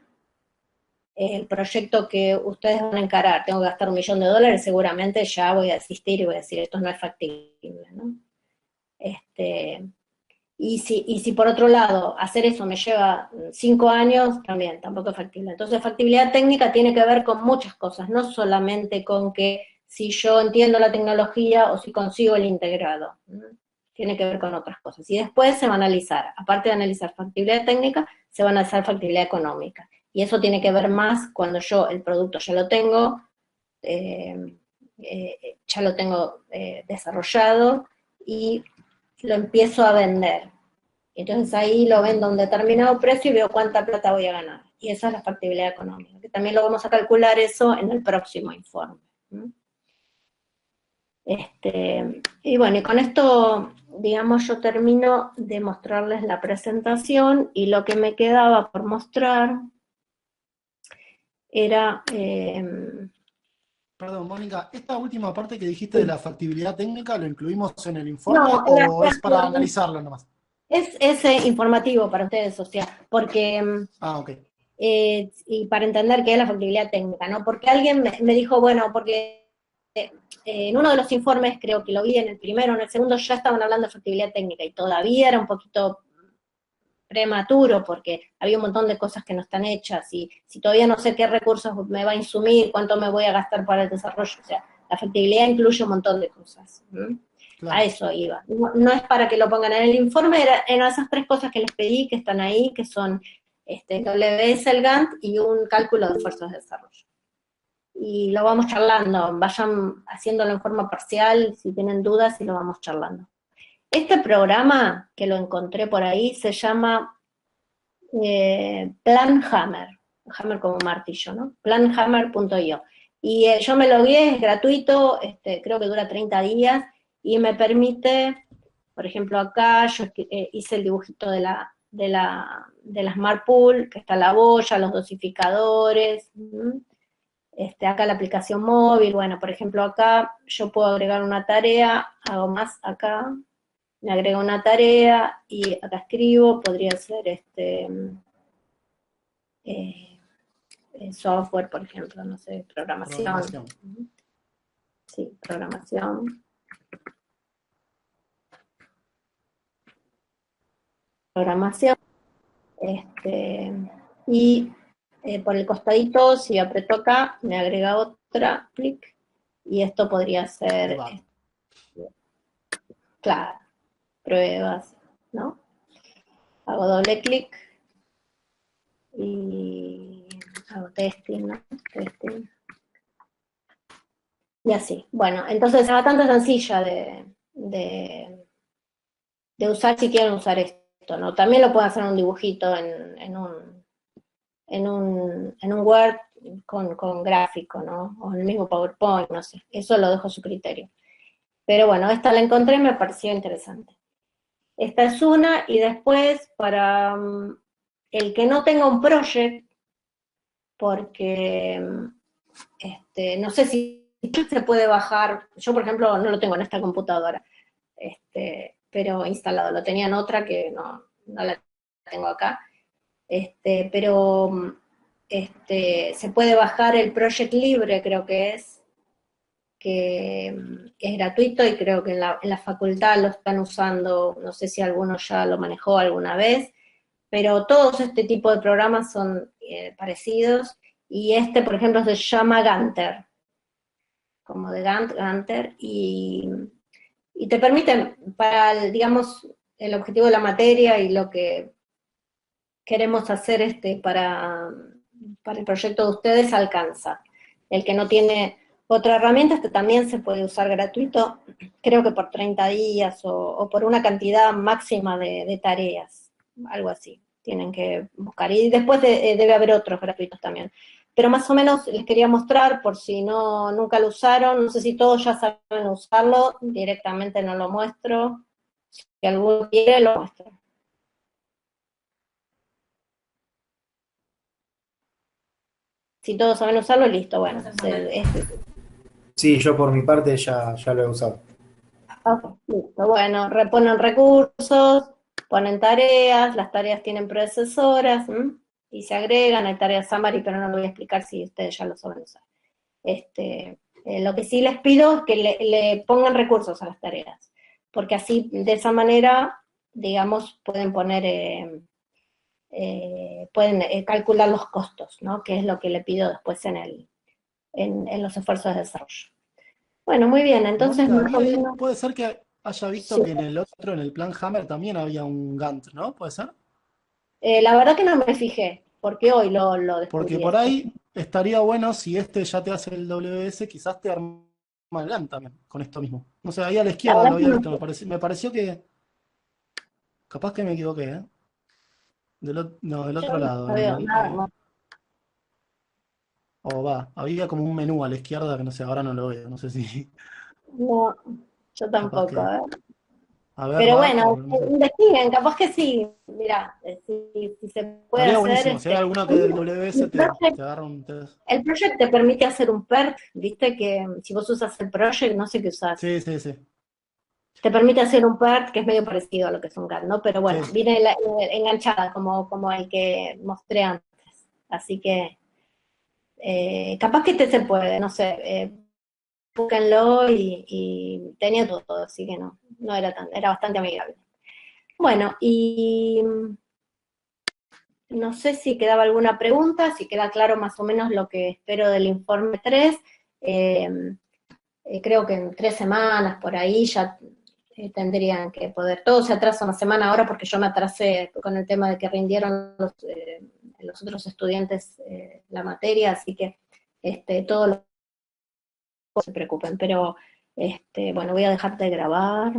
el proyecto que ustedes van a encarar tengo que gastar $1.000.000, seguramente ya voy a desistir y voy a decir, esto no es factible, ¿no? Y si por otro lado hacer eso me lleva 5 años, también tampoco es factible. Entonces factibilidad técnica tiene que ver con muchas cosas, no solamente con que si yo entiendo la tecnología o si consigo el integrado. Tiene que ver con otras cosas. Y después se va a analizar, aparte de analizar factibilidad técnica, se va a analizar factibilidad económica. Y eso tiene que ver más cuando yo el producto ya lo tengo desarrollado y lo empiezo a vender. Entonces ahí lo vendo a un determinado precio y veo cuánta plata voy a ganar. Y esa es la factibilidad económica, que también lo vamos a calcular eso en el próximo informe. Y bueno, y con esto, digamos, yo termino de mostrarles la presentación y lo que me quedaba por mostrar era... Perdón, Mónica, esta última parte que dijiste de la factibilidad técnica, ¿lo incluimos en el informe no, o es para analizarlo nomás? es informativo para ustedes, o sea, porque... Ok. y para entender qué es la factibilidad técnica, ¿no? Porque alguien me dijo, bueno, porque en uno de los informes, creo que lo vi en el primero, en el segundo ya estaban hablando de factibilidad técnica y todavía era un poquito prematuro porque había un montón de cosas que no están hechas y si todavía no sé qué recursos me va a insumir, cuánto me voy a gastar para el desarrollo, o sea, la factibilidad incluye un montón de cosas. Claro. A eso iba. No es para que lo pongan en el informe, eran esas 3 cosas que les pedí que están ahí, que son WS, el Gantt y un cálculo de esfuerzos de desarrollo. Y lo vamos charlando, vayan haciéndolo en forma parcial, si tienen dudas, y lo vamos charlando. Este programa, que lo encontré por ahí, se llama Plan Hammer, Hammer como martillo, ¿no? Planhammer.io. Y yo me logué, es gratuito, creo que dura 30 días, y me permite, por ejemplo, acá yo hice el dibujito de la Smart Pool, que está la boya, los dosificadores, acá la aplicación móvil, bueno, por ejemplo, acá yo puedo agregar una tarea, hago más acá, me agrego una tarea y acá escribo, podría ser software, por ejemplo, no sé, programación. Sí, programación. Y por el costadito, si aprieto acá, me agrega otra, clic, y esto podría ser, claro, pruebas, ¿no? Hago doble clic y hago testing, ¿no? Testing. Y así. Bueno, entonces es bastante sencilla de usar si quieren usar esto, ¿no? También lo pueden hacer en un dibujito en un Word con gráfico, ¿no? O en el mismo PowerPoint, no sé. Eso lo dejo a su criterio. Pero bueno, esta la encontré y me pareció interesante. Esta es una, y después para el que no tenga un project, porque no sé si se puede bajar, yo por ejemplo no lo tengo en esta computadora, pero instalado. Lo tenía en otra que no la tengo acá. Pero se puede bajar el Project Libre, creo que es gratuito y creo que en la facultad lo están usando, no sé si alguno ya lo manejó alguna vez, pero todos este tipo de programas son parecidos, y por ejemplo, se llama Ganter, como de Ganter, y te permiten, para, digamos, el objetivo de la materia y lo que queremos hacer para el proyecto de ustedes, alcanza. El que no tiene otra herramienta, también se puede usar gratuito, creo que por 30 días o por una cantidad máxima de tareas, algo así. Tienen que buscar. Y después debe haber otros gratuitos también. Pero más o menos les quería mostrar, por si nunca lo usaron, no sé si todos ya saben usarlo, directamente no lo muestro. Si alguno quiere, lo muestro. Si todos saben usarlo, listo, bueno. Sí, yo por mi parte ya lo he usado. Ok, listo. Bueno, reponen recursos, ponen tareas, las tareas tienen predecesoras, y se agregan, hay tareas summary, pero no lo voy a explicar si ustedes ya lo saben usar. Lo que sí les pido es que le pongan recursos a las tareas, porque así, de esa manera, digamos, pueden calcular los costos, ¿no? Que es lo que le pido después en los esfuerzos de desarrollo. Bueno, muy bien, entonces Mónica, más vi o ahí, menos, puede ser que haya visto sí. que en el plan Hammer también había un Gantt, ¿no? ¿Puede ser? La verdad que no me fijé, porque hoy lo Porque descubrí por esto. ahí estaría bueno si este ya te hace el WS, quizás te arma el Gantt también, con esto mismo. No sé, ahí a la La izquierda verdad lo que había no visto, me pareció que, capaz que me equivoqué, ¿eh? No, del yo otro lado, no veo nada más. o va, había como un menú a la izquierda que no sé, ahora no lo veo, no sé si, No, yo capaz tampoco, que, ¿eh? a ver, Pero bajo, bueno, no sé. investiguen, capaz que sí. Mirá, si se puede Estaría hacer, buenísimo, si hay alguno que del WS el project, te agarra un test. el project te permite hacer un PERT, viste que si vos usas el project, no sé qué usás. Sí, sí, sí, Te permite hacer un PERT que es medio parecido a lo que es un GAN, ¿no? Pero bueno, sí. viene enganchada como el que mostré antes. Así que capaz que se puede, no sé, búsquenlo y tenía todo, así que no era era bastante amigable. Bueno, y no sé si quedaba alguna pregunta, si queda claro más o menos lo que espero del informe 3. Eh, Creo que en 3 semanas por ahí ya tendrían que poder. Todo se atrasa una semana ahora porque yo me atrasé con el tema de que rindieron los otros estudiantes la materia, así que todo lo no se preocupen, pero bueno, voy a dejarte de grabar.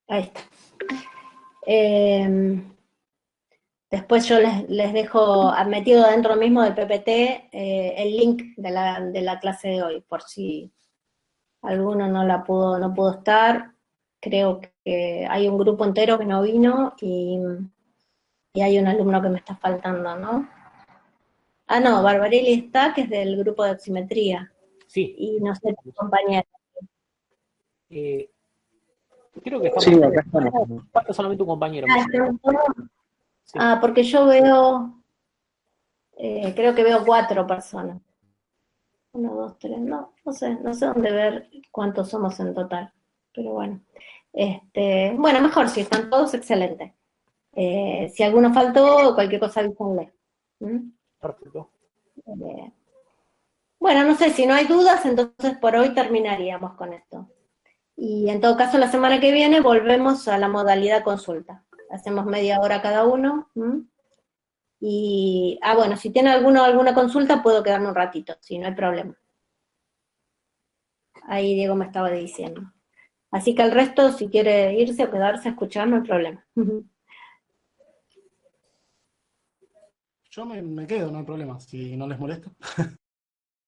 Ahí está. Eh, Después yo les dejo metido dentro mismo del PPT el link de la clase de hoy, por si alguno no pudo estar. Creo que hay un grupo entero que no vino y hay un alumno que me está faltando, ¿no? Ah, no, Barbarelli está, que es del grupo de oximetría. Sí, Y no sé, tu compañera. eh, creo que estamos Sí, todos. acá estamos. Falta solamente un compañero, me Ah, parece. ¿están todos? Sí. Ah, porque yo veo, creo que veo 4 personas. 1, 2, 3, no sé dónde ver cuántos somos en total, pero bueno. Bueno, mejor si están todos, excelente. Si alguno faltó, cualquier cosa avísenle. ¿Mm? Perfecto. Eh, bueno, no sé, si no hay dudas, entonces por hoy terminaríamos con esto. Y en todo caso, la semana que viene volvemos a la modalidad consulta. Hacemos media hora cada uno. Y, bueno, si tiene alguna consulta, puedo quedarme un ratito, si no hay problema. Ahí Diego me estaba diciendo. Así que el resto, si quiere irse o quedarse a escuchar, no hay problema. Yo me quedo, no hay problema, si no les molesta.